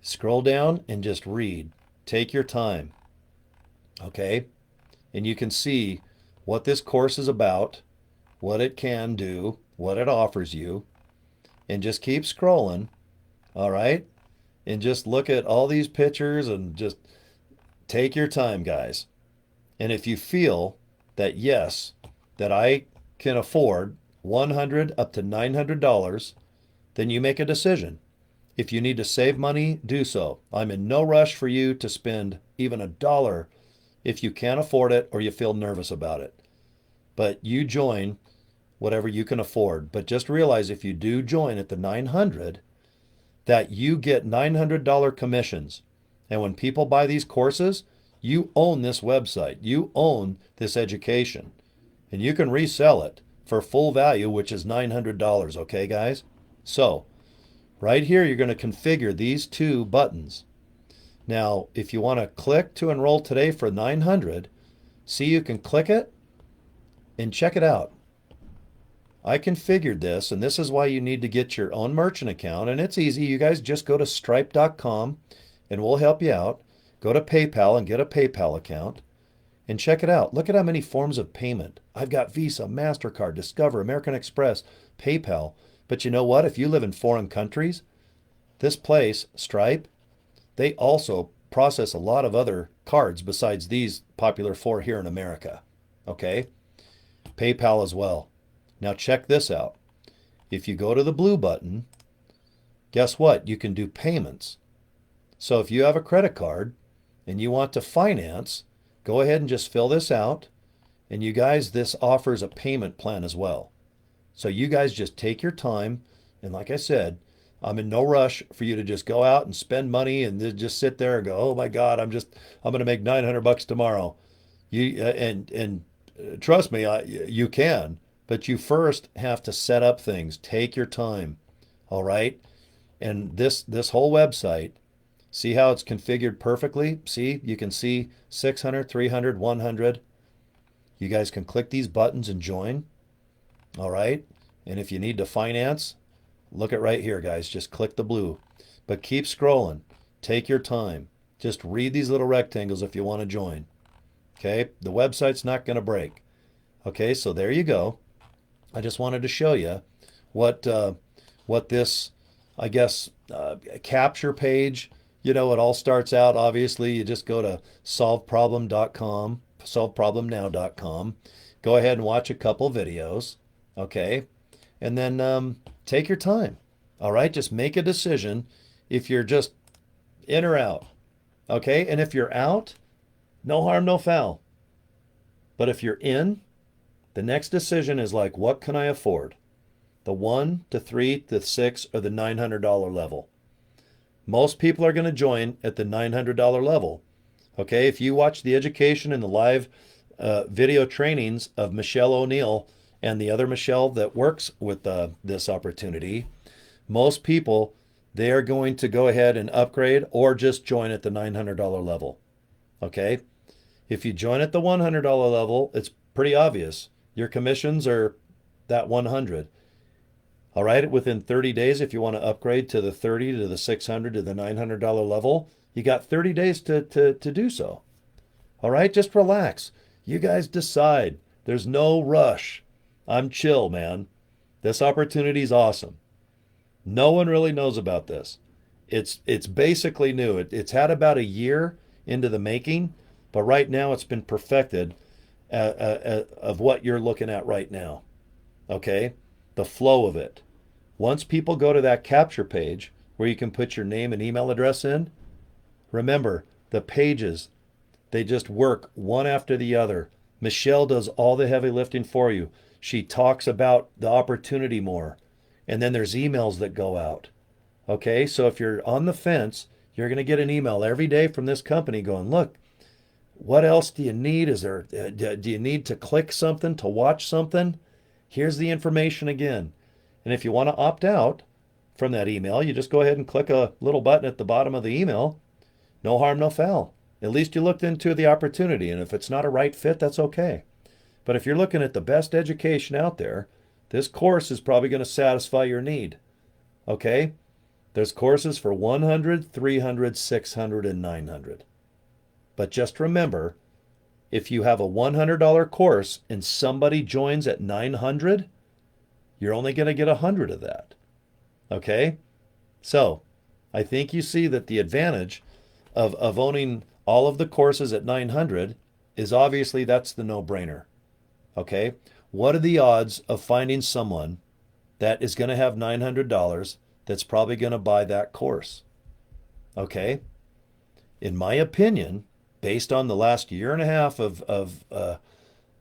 Scroll down and just read. Take your time. Okay? And you can see what this course is about, what it can do, what it offers you. And just keep scrolling. All right? And just look at all these pictures and just take your time, guys. And if you feel that, yes, that I can afford $100 up to $900, then you make a decision. If you need to save money, do so. I'm in no rush for you to spend even a dollar if you can't afford it or you feel nervous about it. But you join whatever you can afford. But just realize if you do join at the 900, that you get $900 commissions. And when people buy these courses, you own this website. You own this education. And you can resell it for full value, which is $900. Okay, guys? So, right here, you're going to configure these two buttons. Now, if you want to click to enroll today for 900, see, you can click it and check it out. I configured this, and this is why you need to get your own merchant account. And it's easy. You guys just go to stripe.com and we'll help you out. Go to PayPal and get a PayPal account and check it out. Look at how many forms of payment. I've got Visa, MasterCard, Discover, American Express, PayPal. But you know what? If you live in foreign countries, this place, Stripe, they also process a lot of other cards besides these popular four here in America. Okay? PayPal as well. Now check this out. If you go to the blue button, guess what? You can do payments. So if you have a credit card and you want to finance, go ahead and just fill this out. And you guys, this offers a payment plan as well. So you guys just take your time. And like I said, I'm in no rush for you to just go out and spend money and then just sit there and go, oh my God, I'm going to make $900 tomorrow. And trust me, you can. But you first have to set up things. Take your time. All right? And this whole website, see how it's configured perfectly? See, you can see 600, 300, 100. You guys can click these buttons and join. All right? And if you need to finance, look at right here, guys. Just click the blue. But keep scrolling. Take your time. Just read these little rectangles if you want to join. Okay? The website's not going to break. Okay, so there you go. I just wanted to show you what this, I guess, capture page, it all starts out, obviously, you just go to solveproblem.com, solveproblemnow.com, go ahead and watch a couple videos, okay, and then take your time, all right? Just make a decision if you're just in or out, okay? And if you're out, no harm, no foul. But if you're in, the next decision is like, what can I afford? The 1, the 3, the 6, or the $900 level. Most people are going to join at the $900 level. Okay, if you watch the education and the live video trainings of Michelle O'Neill and the other Michelle that works with this opportunity, most people, they are going to go ahead and upgrade or just join at the $900 level. Okay, if you join at the $100 level, it's pretty obvious. Your commissions are that 100. All right, within 30 days, if you want to upgrade to the 30, to the 600, to the $900 level, you got 30 days to do so. All right, just relax. You guys decide. There's no rush. I'm chill, man. This opportunity is awesome. No one really knows about this. It's basically new. It's had about a year into the making, but right now it's been perfected of what you're looking at right now. Okay? The flow of it. Once people go to that capture page where you can put your name and email address in, remember, the pages, they just work one after the other. Michelle does all the heavy lifting for you. She talks about the opportunity more. And then there's emails that go out. Okay? So if you're on the fence, you're going to get an email every day from this company going, look, what else do you need? Do you need to click something, to watch something? Here's the information again. And if you want to opt out from that email, you just go ahead and click a little button at the bottom of the email. No harm, no foul. At least you looked into the opportunity. And if it's not a right fit, that's okay. But if you're looking at the best education out there, this course is probably going to satisfy your need. Okay? There's courses for 100, 300, 600, and 900. But just remember, if you have a $100 course and somebody joins at 900, you're only going to get 100 of that. Okay? So, I think you see that the advantage of owning all of the courses at 900 is obviously that's the no-brainer. Okay? What are the odds of finding someone that is going to have $900 that's probably going to buy that course? Okay. In my opinion, based on the last year and a half of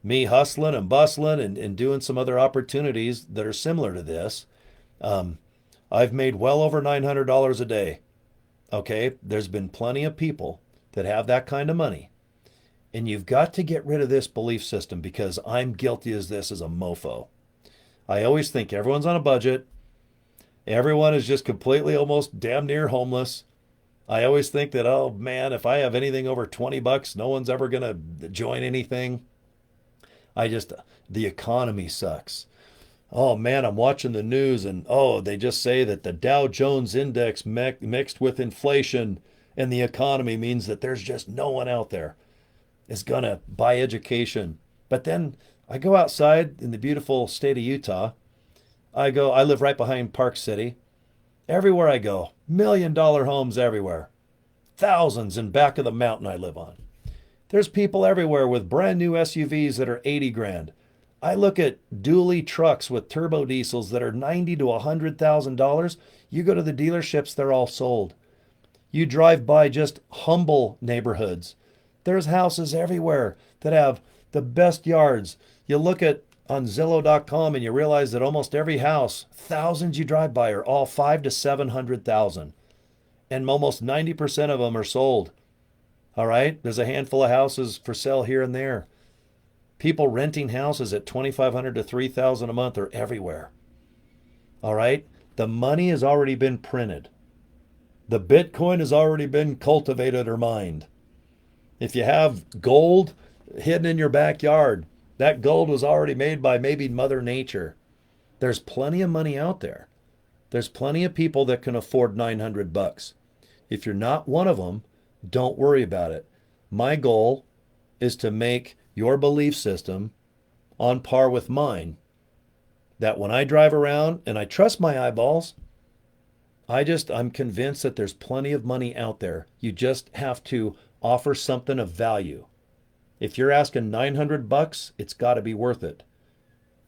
me hustling and bustling and doing some other opportunities that are similar to this, um, I've made well over $900 a day. Okay. There's been plenty of people that have that kind of money. And you've got to get rid of this belief system because I'm guilty as this as a mofo. I always think everyone's on a budget. Everyone is just completely almost damn near homeless. I always think that, oh man, if I have anything over 20 bucks, no one's ever going to join anything. The economy sucks. Oh man, I'm watching the news and oh, they just say that the Dow Jones index mixed with inflation and the economy means that there's just no one out there is going to buy education. But then I go outside in the beautiful state of Utah. I live right behind Park City. Everywhere I go, $1 million homes everywhere. Thousands in back of the mountain I live on. There's people everywhere with brand new SUVs that are 80 grand. I look at dually trucks with turbo diesels that are 90 to $100,000. You go to the dealerships, they're all sold. You drive by just humble neighborhoods. There's houses everywhere that have the best yards. You look at on Zillow.com and you realize that almost every house, thousands you drive by are all 5 to 700,000. And almost 90% of them are sold. All right? There's a handful of houses for sale here and there. People renting houses at 2,500 to 3,000 a month are everywhere. All right? The money has already been printed. The Bitcoin has already been cultivated or mined. If you have gold hidden in your backyard, that gold was already made by maybe Mother Nature. There's plenty of money out there. There's plenty of people that can afford 900 bucks. If you're not one of them, don't worry about it. My goal is to make your belief system on par with mine. That when I drive around and I trust my eyeballs, I'm convinced that there's plenty of money out there. You just have to offer something of value. If you're asking 900 bucks, it's got to be worth it.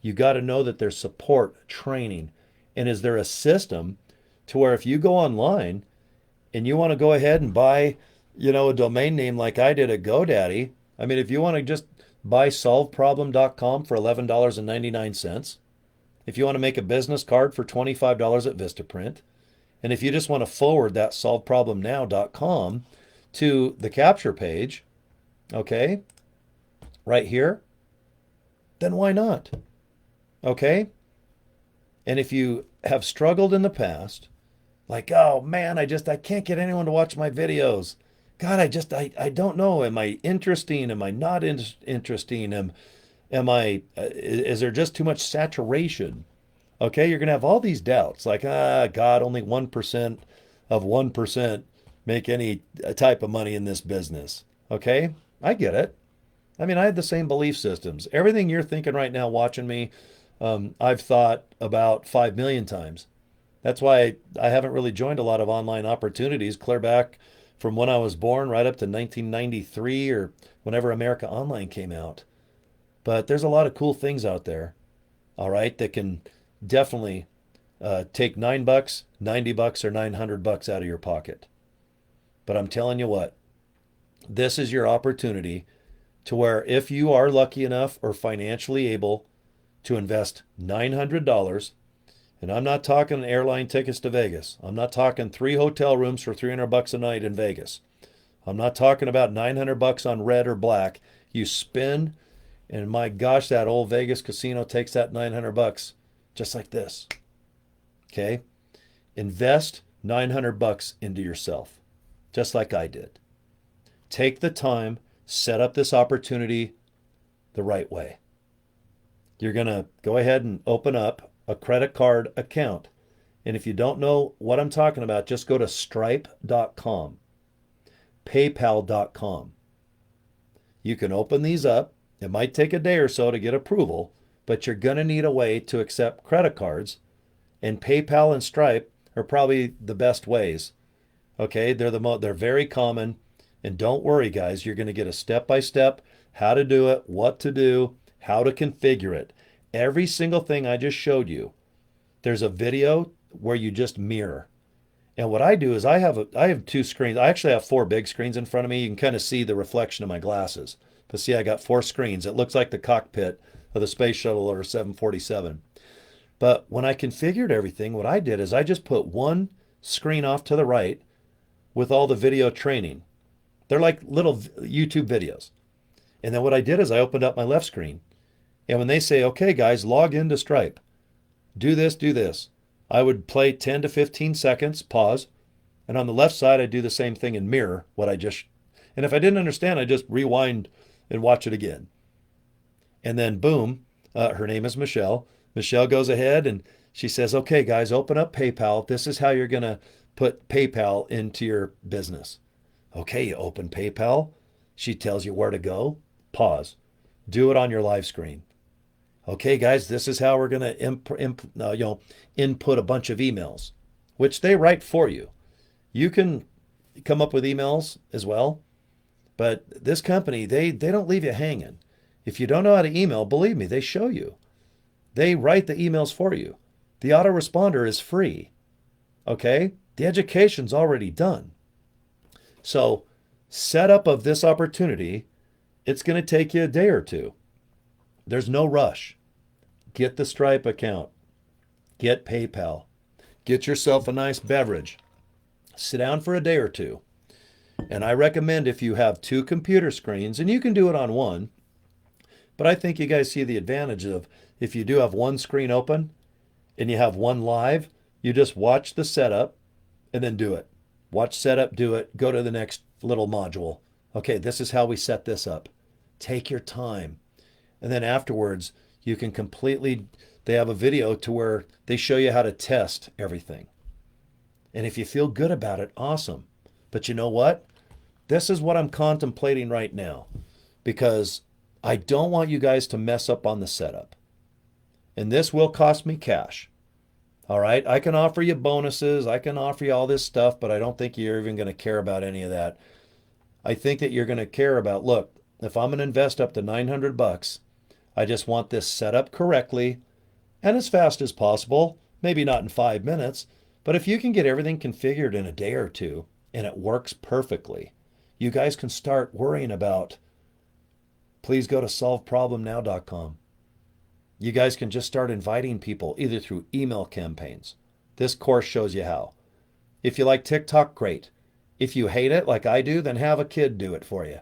You got to know that there's support, training, and is there a system to where if you go online and you want to go ahead and buy, a domain name like I did at GoDaddy, I mean, if you want to just buy solveproblem.com for $11.99, if you want to make a business card for $25 at Vistaprint, and if you just want to forward that solveproblemnow.com to the capture page, okay, right here, then why not? Okay? And if you have struggled in the past, like, oh man, I can't get anyone to watch my videos. God, I don't know. Am I interesting? Am I not interesting? Is there just too much saturation? Okay, you're going to have all these doubts like, God, only 1% of 1% make any type of money in this business. Okay, I get it. I mean, I had the same belief systems. Everything you're thinking right now watching me, I've thought about 5 million times. That's why I haven't really joined a lot of online opportunities clear back from when I was born right up to 1993 or whenever America Online came out. But there's a lot of cool things out there, all right, that can definitely take $9, 90 bucks, or 900 bucks out of your pocket. But I'm telling you what, this is your opportunity to where if you are lucky enough or financially able to invest $900, and I'm not talking airline tickets to Vegas. I'm not talking 3 hotel rooms for 300 bucks a night in Vegas. I'm not talking about 900 bucks on red or black. You spin, and my gosh, that old Vegas casino takes that 900 bucks just like this. Okay? Invest 900 bucks into yourself, just like I did. Take the time, set up this opportunity the right way. You're going to go ahead and open up a credit card account. And if you don't know what I'm talking about, just go to stripe.com, paypal.com. You can open these up. It might take a day or so to get approval, but you're going to need a way to accept credit cards. And PayPal and Stripe are probably the best ways. Okay, they're very common. And don't worry, guys, you're going to get a step-by-step how to do it, what to do, how to configure it. Every single thing I just showed you, there's a video where you just mirror. And what I do is I have two screens. I actually have four big screens in front of me. You can kind of see the reflection of my glasses. But see, I got four screens. It looks like the cockpit of the space shuttle or 747. But when I configured everything, what I did is I just put one screen off to the right with all the video training. They're like little YouTube videos. And then what I did is I opened up my left screen. And when they say, okay, guys, log into Stripe, do this, I would play 10 to 15 seconds, pause. And on the left side, I do the same thing and mirror what I just, and if I didn't understand, I just rewind and watch it again. And then boom, her name is Michelle. Michelle goes ahead and she says, okay, guys, open up PayPal. This is how you're going to put PayPal into your business. Okay, you open PayPal. She tells you where to go. Pause. Do it on your live screen. Okay, guys, this is how we're going to input a bunch of emails, which they write for you. You can come up with emails as well, but this company, they don't leave you hanging. If you don't know how to email, believe me, they show you. They write the emails for you. The autoresponder is free. Okay? The education's already done. So, setup of this opportunity, it's going to take you a day or two. There's no rush. Get the Stripe account. Get PayPal. Get yourself a nice beverage. Sit down for a day or two. And I recommend if you have two computer screens, and you can do it on one, but I think you guys see the advantage of if you do have one screen open and you have one live, you just watch the setup and then do it. Watch setup, do it, go to the next little module. Okay, this is how we set this up. Take your time. And then afterwards, you can completely, they have a video to where they show you how to test everything. And if you feel good about it, awesome. But you know what? This is what I'm contemplating right now because I don't want you guys to mess up on the setup. And this will cost me cash. All right, I can offer you bonuses, I can offer you all this stuff, but I don't think you're even going to care about any of that. I think that you're going to care about, look, if I'm going to invest up to $900, I just want this set up correctly and as fast as possible, maybe not in 5 minutes, but if you can get everything configured in a day or two and it works perfectly, you guys can start worrying about, please go to solveproblemnow.com. You guys can just start inviting people either through email campaigns. This course shows you how. If you like TikTok, great. If you hate it like I do, then have a kid do it for you.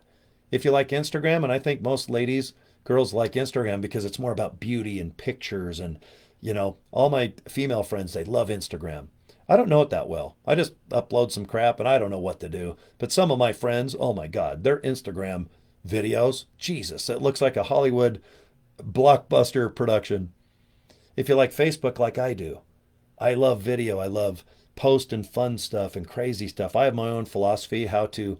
If you like Instagram, and I think most ladies, girls like Instagram because it's more about beauty and pictures and, all my female friends, they love Instagram. I don't know it that well. I just upload some crap and I don't know what to do. But some of my friends, oh my God, their Instagram videos, Jesus, it looks like a Hollywood blockbuster production. If you like Facebook like I do, I love video. I love post and fun stuff and crazy stuff. I have my own philosophy how to,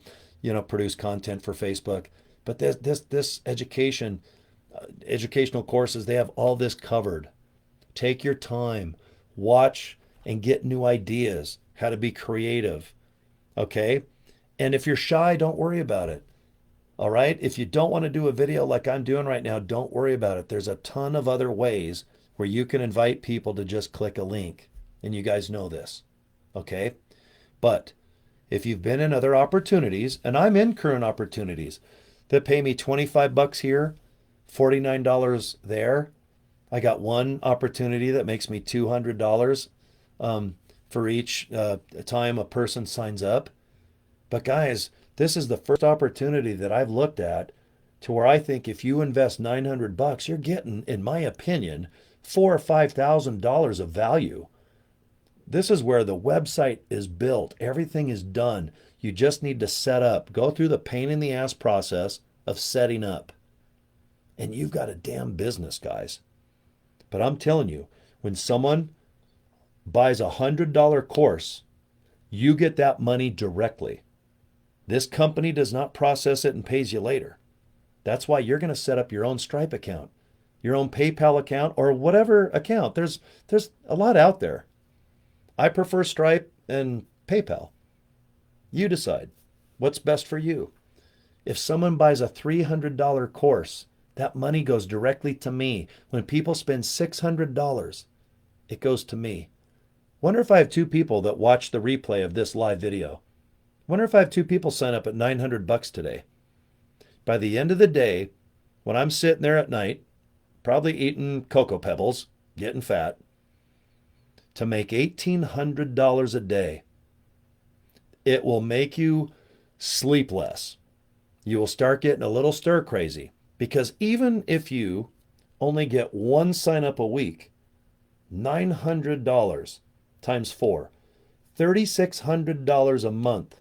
produce content for Facebook. But this educational courses, they have all this covered. Take your time, watch and get new ideas, how to be creative. Okay? And if you're shy, don't worry about it. All right? If you don't want to do a video like I'm doing right now, don't worry about it. There's a ton of other ways where you can invite people to just click a link. And you guys know this. Okay? But if you've been in other opportunities, and I'm in current opportunities that pay me $25 here, $49 there. I got one opportunity that makes me $200 for each time a person signs up. But guys, this is the first opportunity that I've looked at to where I think if you invest $900, you're getting, in my opinion, $4,000 or $5,000 of value. This is where the website is built. Everything is done. You just need to set up. Go through the pain in the ass process of setting up. And you've got a damn business, guys. But I'm telling you, when someone buys a $100 course, you get that money directly. This company does not process it and pays you later. That's why you're going to set up your own Stripe account, your own PayPal account, or whatever account. There's a lot out there. I prefer Stripe and PayPal. You decide what's best for you. If someone buys a $300 course, That money goes directly to me. When people spend $600, it goes to me. Wonder if I have two people that watch the replay of this live video. Wonder if I have two people sign up at $900 today. By the end of the day, when I'm sitting there at night, probably eating Cocoa Pebbles, getting fat, to make $1,800 a day, it will make you sleep less. You will start getting a little stir crazy, because even if you only get one sign up a week, $900 times 4, $3,600 a month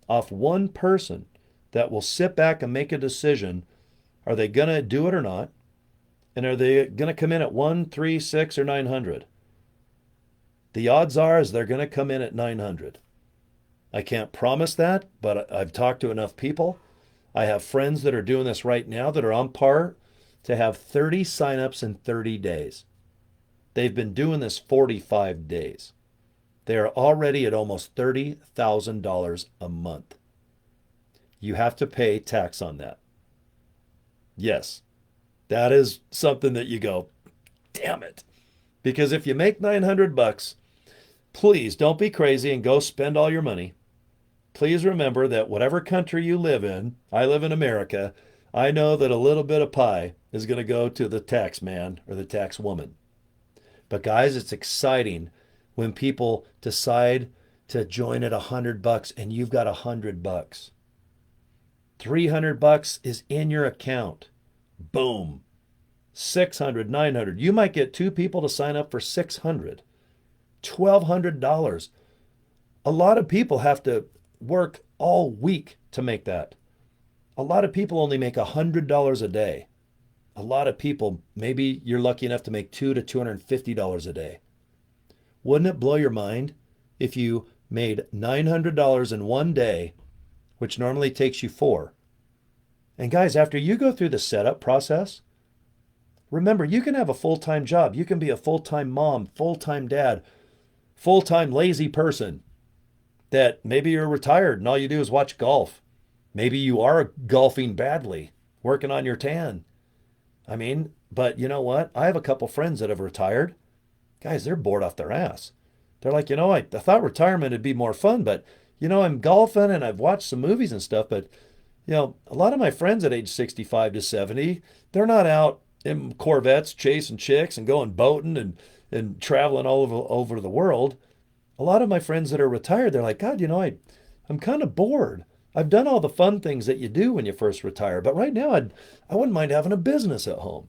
off one person that will sit back and make a decision. Are they going to do it or not? And are they going to come in at 1, 3, 6, or 900? The odds are is they're going to come in at 900. I can't promise that, but I've talked to enough people. I have friends that are doing this right now that are on par to have 30 signups in 30 days. They've been doing this 45 days. They are already at almost $30,000 a month. You have to pay tax on that. Yes, that is something that you go, damn it. Because if you make $900, please don't be crazy and go spend all your money. Please remember that whatever country you live in, I live in America, I know that a little bit of pie is going to go to the tax man or the tax woman. But guys, it's exciting when people decide to join at $100 and you've got $100. $300 is in your account. Boom. 600, 900. You might get two people to sign up for 600. $1,200. A lot of people have to work all week to make that. A lot of people only make $100 a day. A lot of people, maybe you're lucky enough to make $200 to $250 a day. Wouldn't it blow your mind if you made $900 in one day, which normally takes you 4? And guys, after you go through the setup process, remember, you can have a full-time job. You can be a full-time mom, full-time dad, full-time lazy person that maybe you're retired and all you do is watch golf. Maybe you are golfing badly, working on your tan. I mean, but you know what? I have a couple friends that have retired. Guys, they're bored off their ass. They're like, I thought retirement would be more fun, but I'm golfing and I've watched some movies and stuff, but a lot of my friends at age 65 to 70, they're not out in Corvettes chasing chicks and going boating and traveling all over the world. A lot of my friends that are retired, they're like, God, I'm kind of bored. I've done all the fun things that you do when you first retire, but right now I wouldn't mind having a business at home.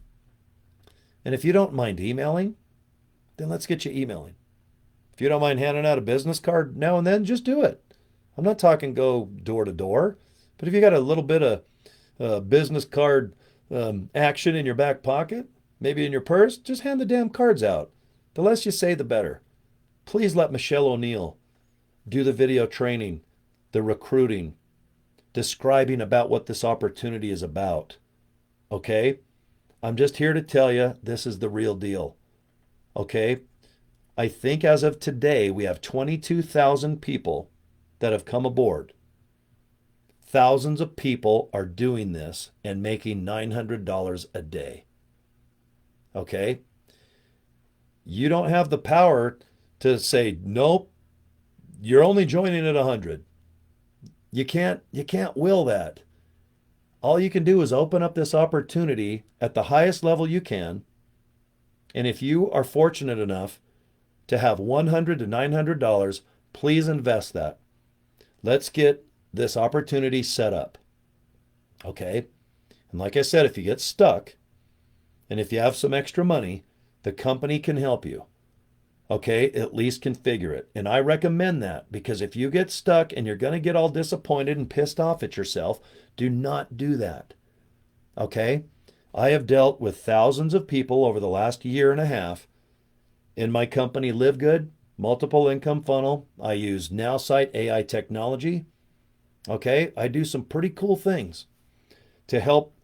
And if you don't mind emailing, then let's get you emailing. If you don't mind handing out a business card now and then, just do it. I'm not talking go door to door, but if you got a little bit of business card action in your back pocket, maybe in your purse, just hand the damn cards out. The less you say, the better. Please let Michelle O'Neill do the video training, the recruiting, describing about what this opportunity is about. Okay? I'm just here to tell you this is the real deal. Okay? I think as of today, we have 22,000 people that have come aboard. Thousands of people are doing this and making $900 a day. Okay? You don't have the power to say, nope, you're only joining at 100. You can't will that. All you can do is open up this opportunity at the highest level you can. And if you are fortunate enough to have $100 to $900, please invest that. Let's get this opportunity set up. Okay? And like I said, if you get stuck and if you have some extra money, the company can help you. Okay? At least configure it. And I recommend that because if you get stuck and you're going to get all disappointed and pissed off at yourself, do not do that. Okay? I have dealt with thousands of people over the last year and a half. In my company, LIVEGOOD, multiple income funnel, I use Nowsite AI Technology. Okay, I do some pretty cool things to help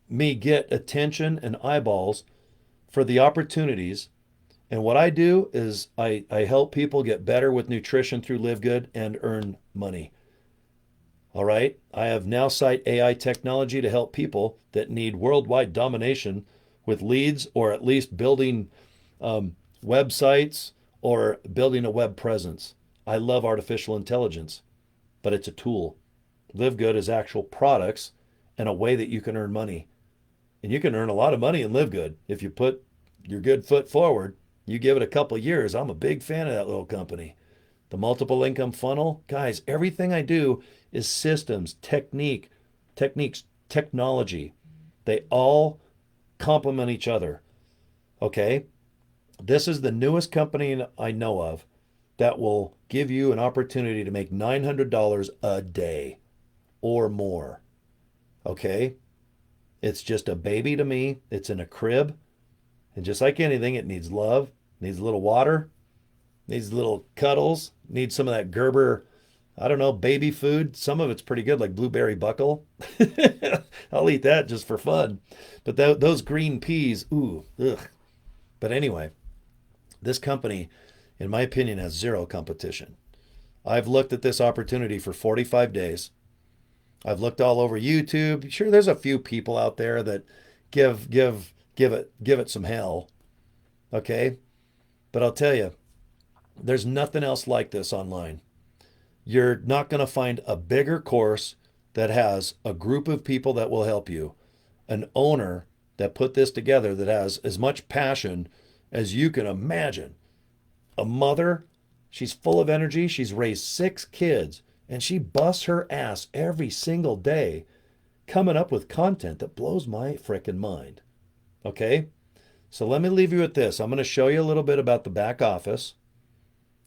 me get attention and eyeballs for the opportunities. And what I do is I help people get better with nutrition through LIVEGOOD and earn money. All right. I have Nowsite AI Technology to help people that need worldwide domination with leads or at least building websites or building a web presence. I love artificial intelligence, but it's a tool. Live Good is actual products and a way that you can earn money. And you can earn a lot of money and live good if you put your good foot forward. You give it a couple years. I'm a big fan of that little company. The multiple income funnel, guys, everything I do is systems, techniques, technology. They all complement each other. Okay? This is the newest company I know of that will give you an opportunity to make $900 a day or more. Okay? It's just a baby to me. It's in a crib. And just like anything, it needs love, needs a little water, needs little cuddles, needs some of that Gerber, I don't know, baby food. Some of it's pretty good, like blueberry buckle. I'll eat that just for fun. But those green peas, ooh, ugh. But anyway, this company, in my opinion, has zero competition. I've looked at this opportunity for 45 days. I've looked all over YouTube. Sure, there's a few people out there that give it some hell. Okay, but I'll tell you, there's nothing else like this online. You're not going to find a bigger course that has a group of people that will help you, an owner that put this together that has as much passion as you can imagine. A mother, she's full of energy. She's raised 6 kids and she busts her ass every single day coming up with content that blows my frickin' mind. Okay? So let me leave you with this. I'm going to show you a little bit about the back office,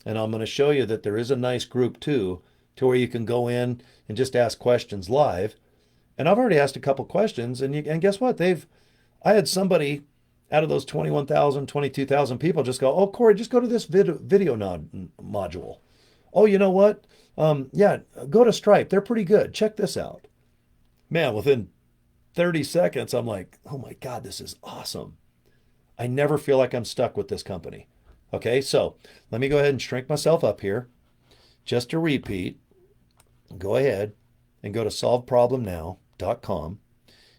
and I'm going to show you that there is a nice group too, to where you can go in and just ask questions live. And I've already asked a couple questions, and guess what? I had somebody out of those 21,000, 22,000 people just go, "Oh, Cory, just go to this video module. Oh, you know what? Yeah, go to Stripe. They're pretty good. Check this out." Man, within 30 seconds, I'm like, "Oh my God, this is awesome." I never feel like I'm stuck with this company. Okay, so let me go ahead and shrink myself up here. Just to repeat, go ahead and go to solveproblemnow.com.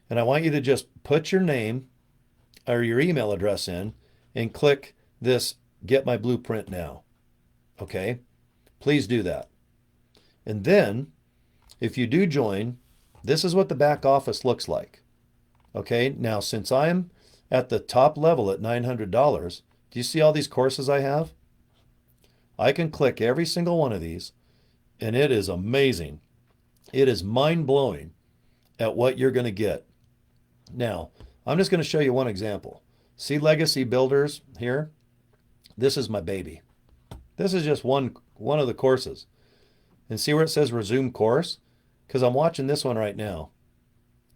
And I want you to just put your name or your email address in and click this Get My Blueprint Now. Okay, please do that. And then if you do join, this is what the back office looks like. Okay, now since I'm at the top level at $900, do you see all these courses I have? I can click every single one of these, and it is amazing. It is mind-blowing at what you're going to get. Now, I'm just going to show you one example. See Legacy Builders here? This is my baby. This is just one of the courses. And see where it says resume course? Because I'm watching this one right now.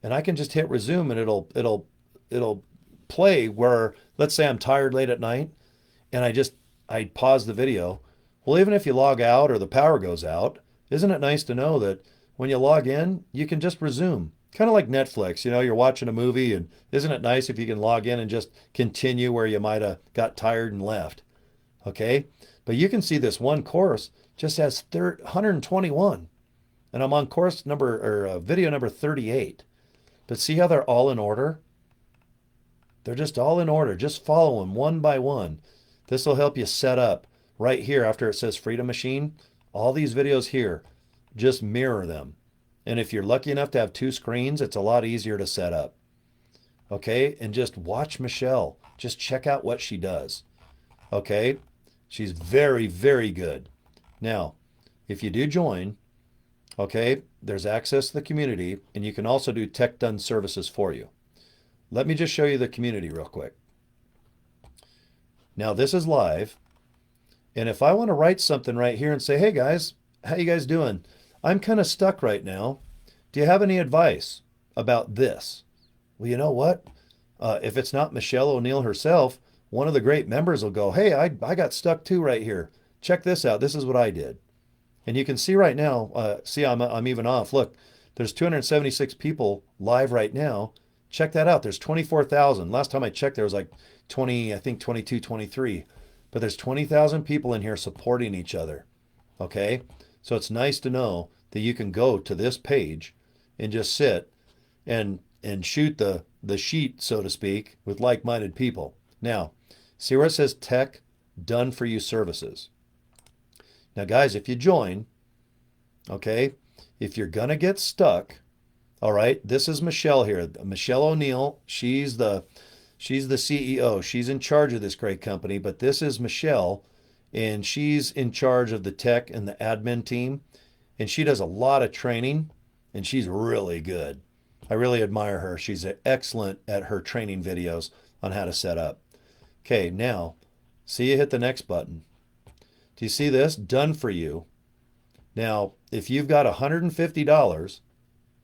And I can just hit resume and it'll play where, let's say I'm tired late at night and I pause the video. Well, even if you log out or the power goes out, isn't it nice to know that when you log in, you can just resume? Kind of like Netflix, you're watching a movie, and isn't it nice if you can log in and just continue where you might have got tired and left? Okay? But you can see this one course just has 121. And I'm on course number or video number 38. But see how they're all in order? They're just all in order. Just follow them one by one. This will help you set up right here after it says Freedom Machine. All these videos here, just mirror them. And if you're lucky enough to have 2 screens, it's a lot easier to set up. Okay? And just watch Michelle. Just check out what she does. Okay? She's very, very good. Now, if you do join, okay, there's access to the community, and you can also do tech done services for you. Let me just show you the community real quick. Now, this is live. And if I want to write something right here and say, "Hey guys, how you guys doing? I'm kind of stuck right now. Do you have any advice about this?" Well, you know what? If it's not Michelle O'Neill herself, one of the great members will go, "Hey, I got stuck too right here. Check this out. This is what I did." And you can see right now, see I'm even off. Look, there's 276 people live right now. Check that out. There's 24,000. Last time I checked, there was like 20, I think 22, 23. But there's 20,000 people in here supporting each other. Okay? So it's nice to know that you can go to this page and just sit and shoot the sheet, so to speak, with like-minded people. Now, see where it says tech done for you services. Now, guys, if you join, okay, if you're gonna get stuck, all right, this is Michelle here, Michelle O'Neill. She's the CEO. She's in charge of this great company, but this is Michelle, and she's in charge of the tech and the admin team, and she does a lot of training, and she's really good. I really admire her. She's excellent at her training videos on how to set up. Okay, now, see you hit the next button. Do you see this? Done for you. Now, if you've got $150,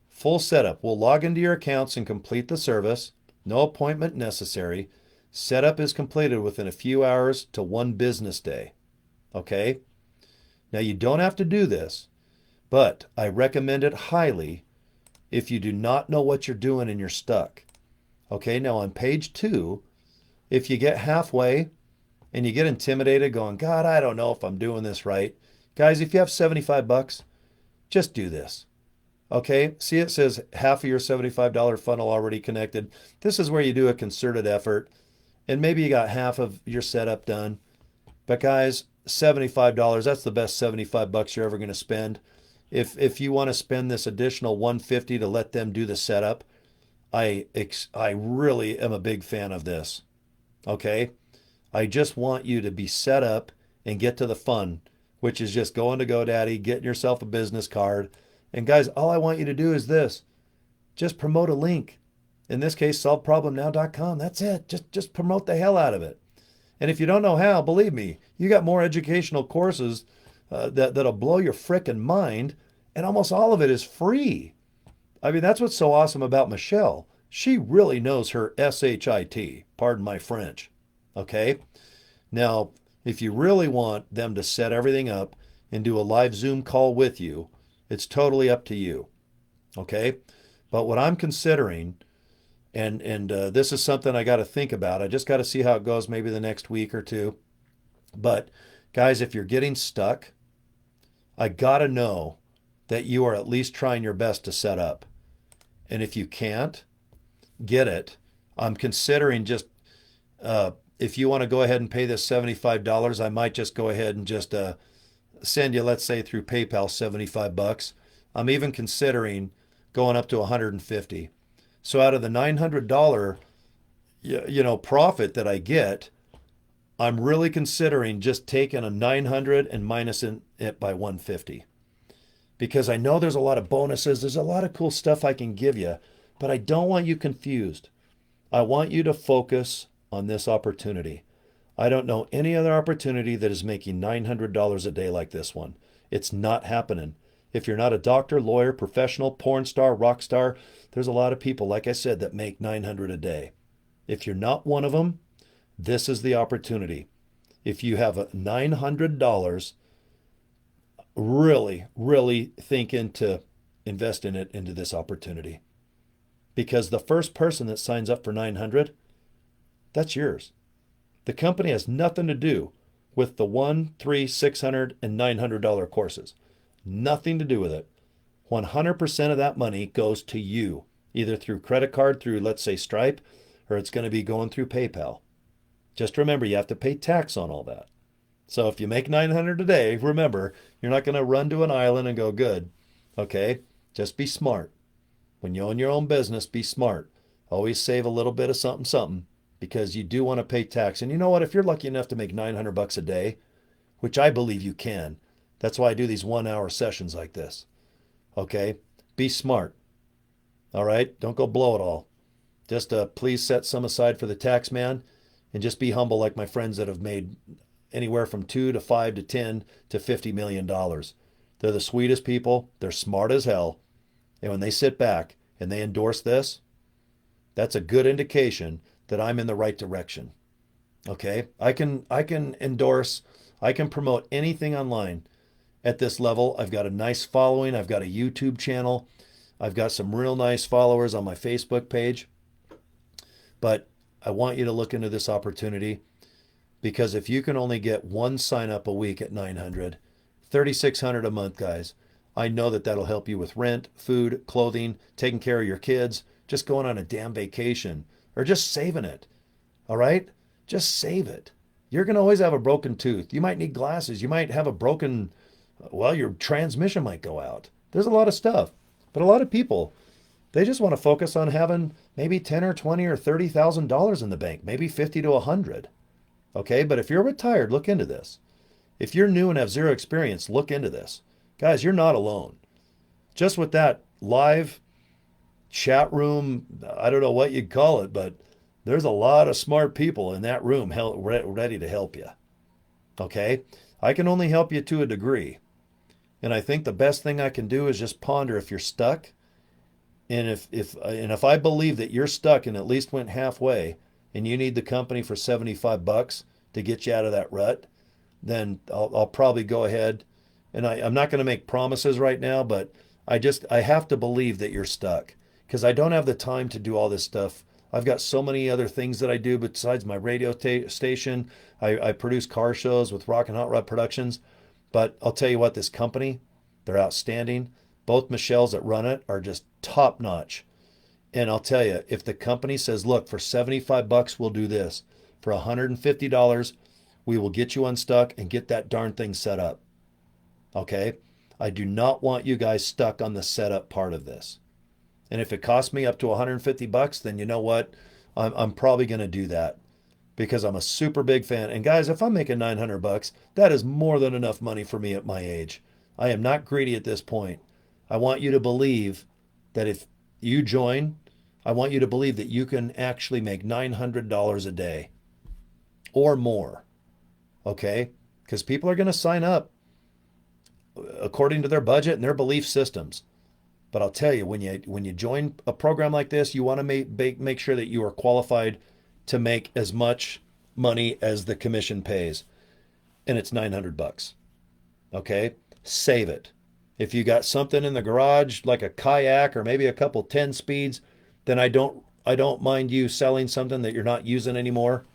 full setup, we'll log into your accounts and complete the service. No appointment necessary. Setup is completed within a few hours to 1 business day. Okay? Now, you don't have to do this, but I recommend it highly if you do not know what you're doing and you're stuck. Okay, now on page 2, if you get halfway and you get intimidated going, God, I don't know if I'm doing this right. Guys, if you have $75, just do this. Okay, see it says half of your $75 funnel already connected. This is where you do a concerted effort and maybe you got half of your setup done. But guys, $75, that's the best $75 you're ever going to spend. If you want to spend this additional $150 to let them do the setup, I really am a big fan of this. Okay? I just want you to be set up and get to the fun, which is just going to GoDaddy, getting yourself a business card. And guys, all I want you to do is this. Just promote a link. In this case, solveproblemnow.com. That's it. Just promote the hell out of it. And if you don't know how, believe me, you got more educational courses that'll blow your frickin' mind, and almost all of it is free. I mean, that's what's so awesome about Michelle. She really knows her SHIT, pardon my French. Okay? Now, if you really want them to set everything up and do a live Zoom call with you, it's totally up to you. Okay? But what I'm considering, and this is something I got to think about. I just got to see how it goes maybe the next week or two. But guys, if you're getting stuck, I got to know that you are at least trying your best to set up. And if you can't get it, I'm considering just, if you want to go ahead and pay this $75, I might just go ahead and just send you, let's say through PayPal, $75. I'm even considering going up to $150. So out of the $900, profit that I get, I'm really considering just taking a 900 and minusing it by 150. Because I know there's a lot of bonuses, there's a lot of cool stuff I can give you, but I don't want you confused. I want you to focus on this opportunity. I don't know any other opportunity that is making $900 a day like this one. It's not happening. If you're not a doctor, lawyer, professional, porn star, rock star, there's a lot of people, like I said, that make $900 a day. If you're not one of them, this is the opportunity. If you have $900, really, really think into investing it into this opportunity. Because the first person that signs up for $900, that's yours. The company has nothing to do with the $100, $300, $600, and $900 courses. Nothing to do with it. 100% of that money goes to you, either through credit card, through, let's say, Stripe, or it's going to be going through PayPal. Just remember, you have to pay tax on all that. So if you make $900 a day, remember, you're not going to run to an island and go, good. Okay? Just be smart. When you own your own business, be smart. Always save a little bit of something, because you do want to pay tax. And you know what? If you're lucky enough to make $900 a day, which I believe you can, that's why I do these 1-hour sessions like this. Okay? Be smart. All right? Don't go blow it all. Just please set some aside for the tax man, and just be humble like my friends that have made anywhere from 2 to 5 to 10 to $50 million. They're the sweetest people. They're smart as hell. And when they sit back and they endorse this, that's a good indication that I'm in the right direction. Okay? I can endorse, I can promote anything online at this level. I've got a nice following. I've got a YouTube channel. I've got some real nice followers on my Facebook page. But I want you to look into this opportunity, because if you can only get one sign up a week at $900, $3,600 a month, guys, I know that that'll help you with rent, food, clothing, taking care of your kids, just going on a damn vacation, or just saving it. All right? Just save it. You're going to always have a broken tooth. You might need glasses. You might have a broken, well, your transmission might go out. There's a lot of stuff. But a lot of people, they just want to focus on having maybe 10 or 20 or $30,000 in the bank, maybe 50 to 100. Okay? But if you're retired, look into this. If you're new and have zero experience, look into this. Guys, you're not alone. Just with that live chat room, I don't know what you'd call it, but there's a lot of smart people in that room ready to help you. Okay? I can only help you to a degree. And I think the best thing I can do is just ponder if you're stuck. And if I believe that you're stuck and at least went halfway and you need the company for $75 to get you out of that rut, then I'll probably go ahead. And I'm not going to make promises right now, but I have to believe that you're stuck because I don't have the time to do all this stuff. I've got so many other things that I do besides my radio station. I produce car shows with Rock and Hot Rod Productions. But I'll tell you what, this company, they're outstanding. Both Michelles that run it are just top notch. And I'll tell you, if the company says, look, for $75, we'll do this. For $150, we will get you unstuck and get that darn thing set up. Okay? I do not want you guys stuck on the setup part of this. And if it costs me up to $150, then you know what? I'm probably going to do that because I'm a super big fan. And guys, if I'm making $900, that is more than enough money for me at my age. I am not greedy at this point. I want you to believe that if you join, I want you to believe that you can actually make $900 a day or more. Okay? Because people are going to sign up according to their budget and their belief systems. But I'll tell you, when you join a program like this, you want to make sure that you are qualified to make as much money as the commission pays. And it's $900. Okay? Save it. If you got something in the garage like a kayak or maybe a couple 10 speeds, then I don't mind you selling something that you're not using anymore.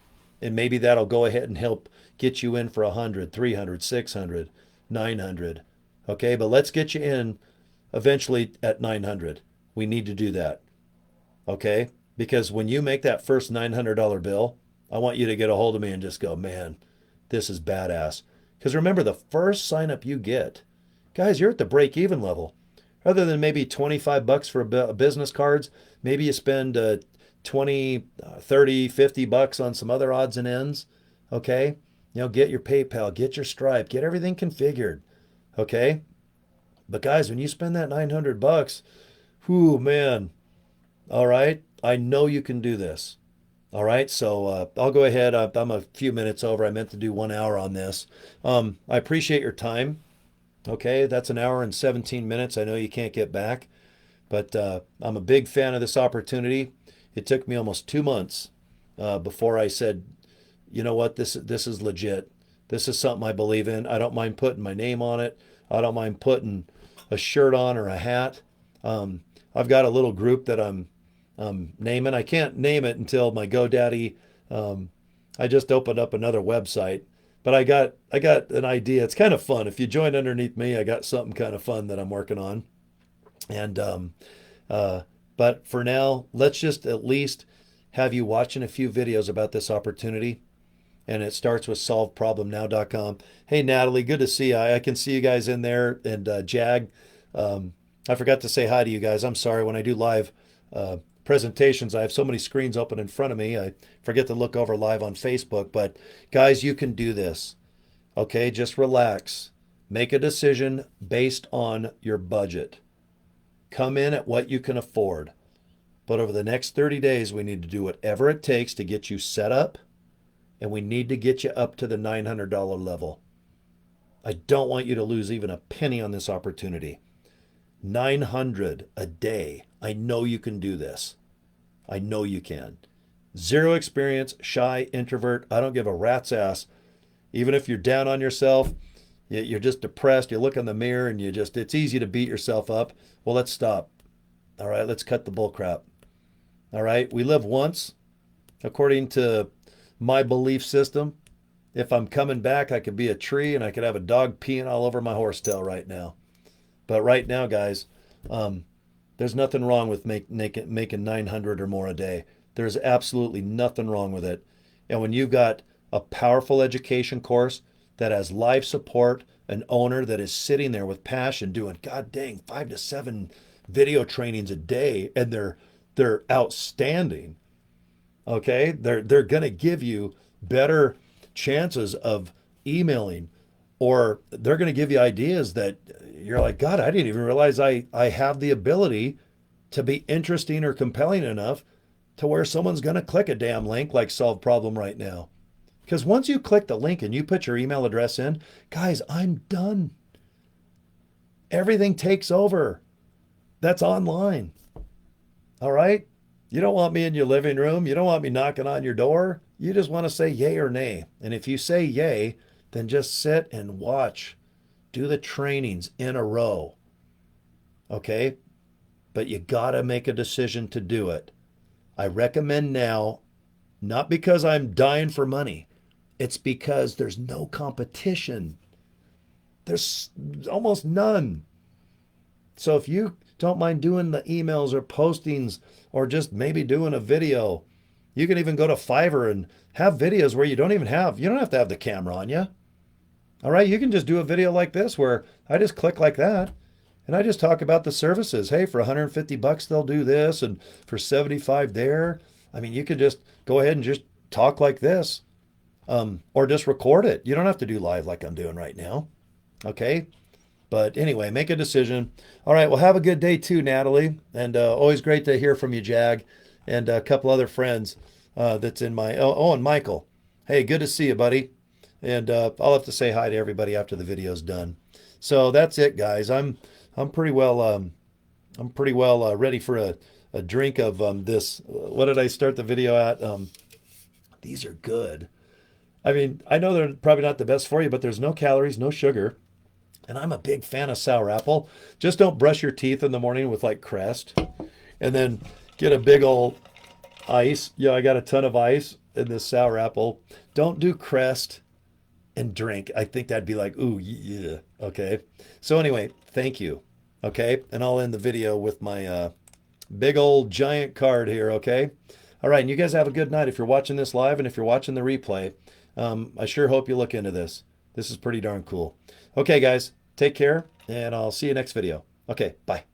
And maybe that'll go ahead and help get you in for 100, 300, 600, 900. Okay? But let's get you in eventually at 900. We need to do that. Okay? Because when you make that first $900 bill, I want you to get a hold of me and just go, man, this is badass. Because remember, the first sign up you get, guys, you're at the break even level. Rather than maybe $25 for a business cards, maybe you spend 20, 30, $50 on some other odds and ends. Okay? Get your PayPal, get your Stripe, get everything configured. Okay? But guys, when you spend that $900, whoo, man, all right, I know you can do this. All right, so I'll go ahead. I'm a few minutes over. I meant to do 1 hour on this. I appreciate your time. Okay, that's 1 hour and 17 minutes. I know you can't get back, but I'm a big fan of this opportunity. It took me almost 2 months before I said, you know what, this is legit. This is something I believe in. I don't mind putting my name on it. I don't mind putting a shirt on or a hat. I've got a little group that I'm naming. I can't name it until my GoDaddy. I just opened up another website, but I got an idea. It's kind of fun. If you join underneath me, I got something kind of fun that I'm working on. And but for now, let's just at least have you watching a few videos about this opportunity. And it starts with solveproblemnow.com. Hey, Natalie, good to see you. I can see you guys in there. And Jag, I forgot to say hi to you guys. I'm sorry. When I do live presentations, I have so many screens open in front of me. I forget to look over live on Facebook. But guys, you can do this. Okay, just relax. Make a decision based on your budget. Come in at what you can afford. But over the next 30 days, we need to do whatever it takes to get you set up. And we need to get you up to the $900 level. I don't want you to lose even a penny on this opportunity. $900 a day. I know you can do this. I know you can. Zero experience, shy, introvert. I don't give a rat's ass. Even if you're down on yourself, you're just depressed, you look in the mirror and it's easy to beat yourself up. Well, let's stop. All right, let's cut the bull crap. All right, we live once, according to my belief system. If I'm coming back, I could be a tree and I could have a dog peeing all over my horsetail right now. But right now, guys, um, there's nothing wrong with making 900 or more a day. There's absolutely nothing wrong with it. And when you've got a powerful education course that has live support, an owner that is sitting there with passion doing god dang 5 to 7 video trainings a day, and they're outstanding. Okay, they're going to give you better chances of emailing, or they're going to give you ideas that you're like, God, I didn't even realize I have the ability to be interesting or compelling enough to where someone's going to click a damn link like solve problem right now. Because once you click the link and you put your email address in, guys, I'm done. Everything takes over. That's online. All right? You don't want me in your living room. You don't want me knocking on your door. You just want to say yay or nay. And if you say yay, then just sit and watch. Do the trainings in a row. Okay? But you got to make a decision to do it. I recommend now, not because I'm dying for money. It's because there's no competition. There's almost none. So if you don't mind doing the emails or postings or just maybe doing a video, you can even go to Fiverr and have videos where you don't have to have the camera on you. All right, you can just do a video like this where I just click like that and I just talk about the services. Hey, for 150 bucks they'll do this, and for 75 there. I mean, you could just go ahead and just talk like this. Or just record it. You don't have to do live like I'm doing right now. Okay? But anyway, make a decision. All right, well, have a good day too, Natalie. And always great to hear from you, Jag, and a couple other friends that's in my... Oh, and Michael. Hey, good to see you, buddy. And I'll have to say hi to everybody after the video's done. So that's it, guys. I'm pretty well ready for a drink of this. What did I start the video at? These are good. I mean, I know they're probably not the best for you, but there's no calories, no sugar. And I'm a big fan of sour apple. Just don't brush your teeth in the morning with like Crest. And then get a big old ice. Yeah, I got a ton of ice in this sour apple. Don't do Crest and drink. I think that'd be like, ooh, yeah. Okay. So anyway, thank you. Okay. And I'll end the video with my big old giant card here. Okay. All right. And you guys have a good night if you're watching this live, and if you're watching the replay. I sure hope you look into this. This is pretty darn cool. Okay, guys, take care, and I'll see you next video. Okay, bye.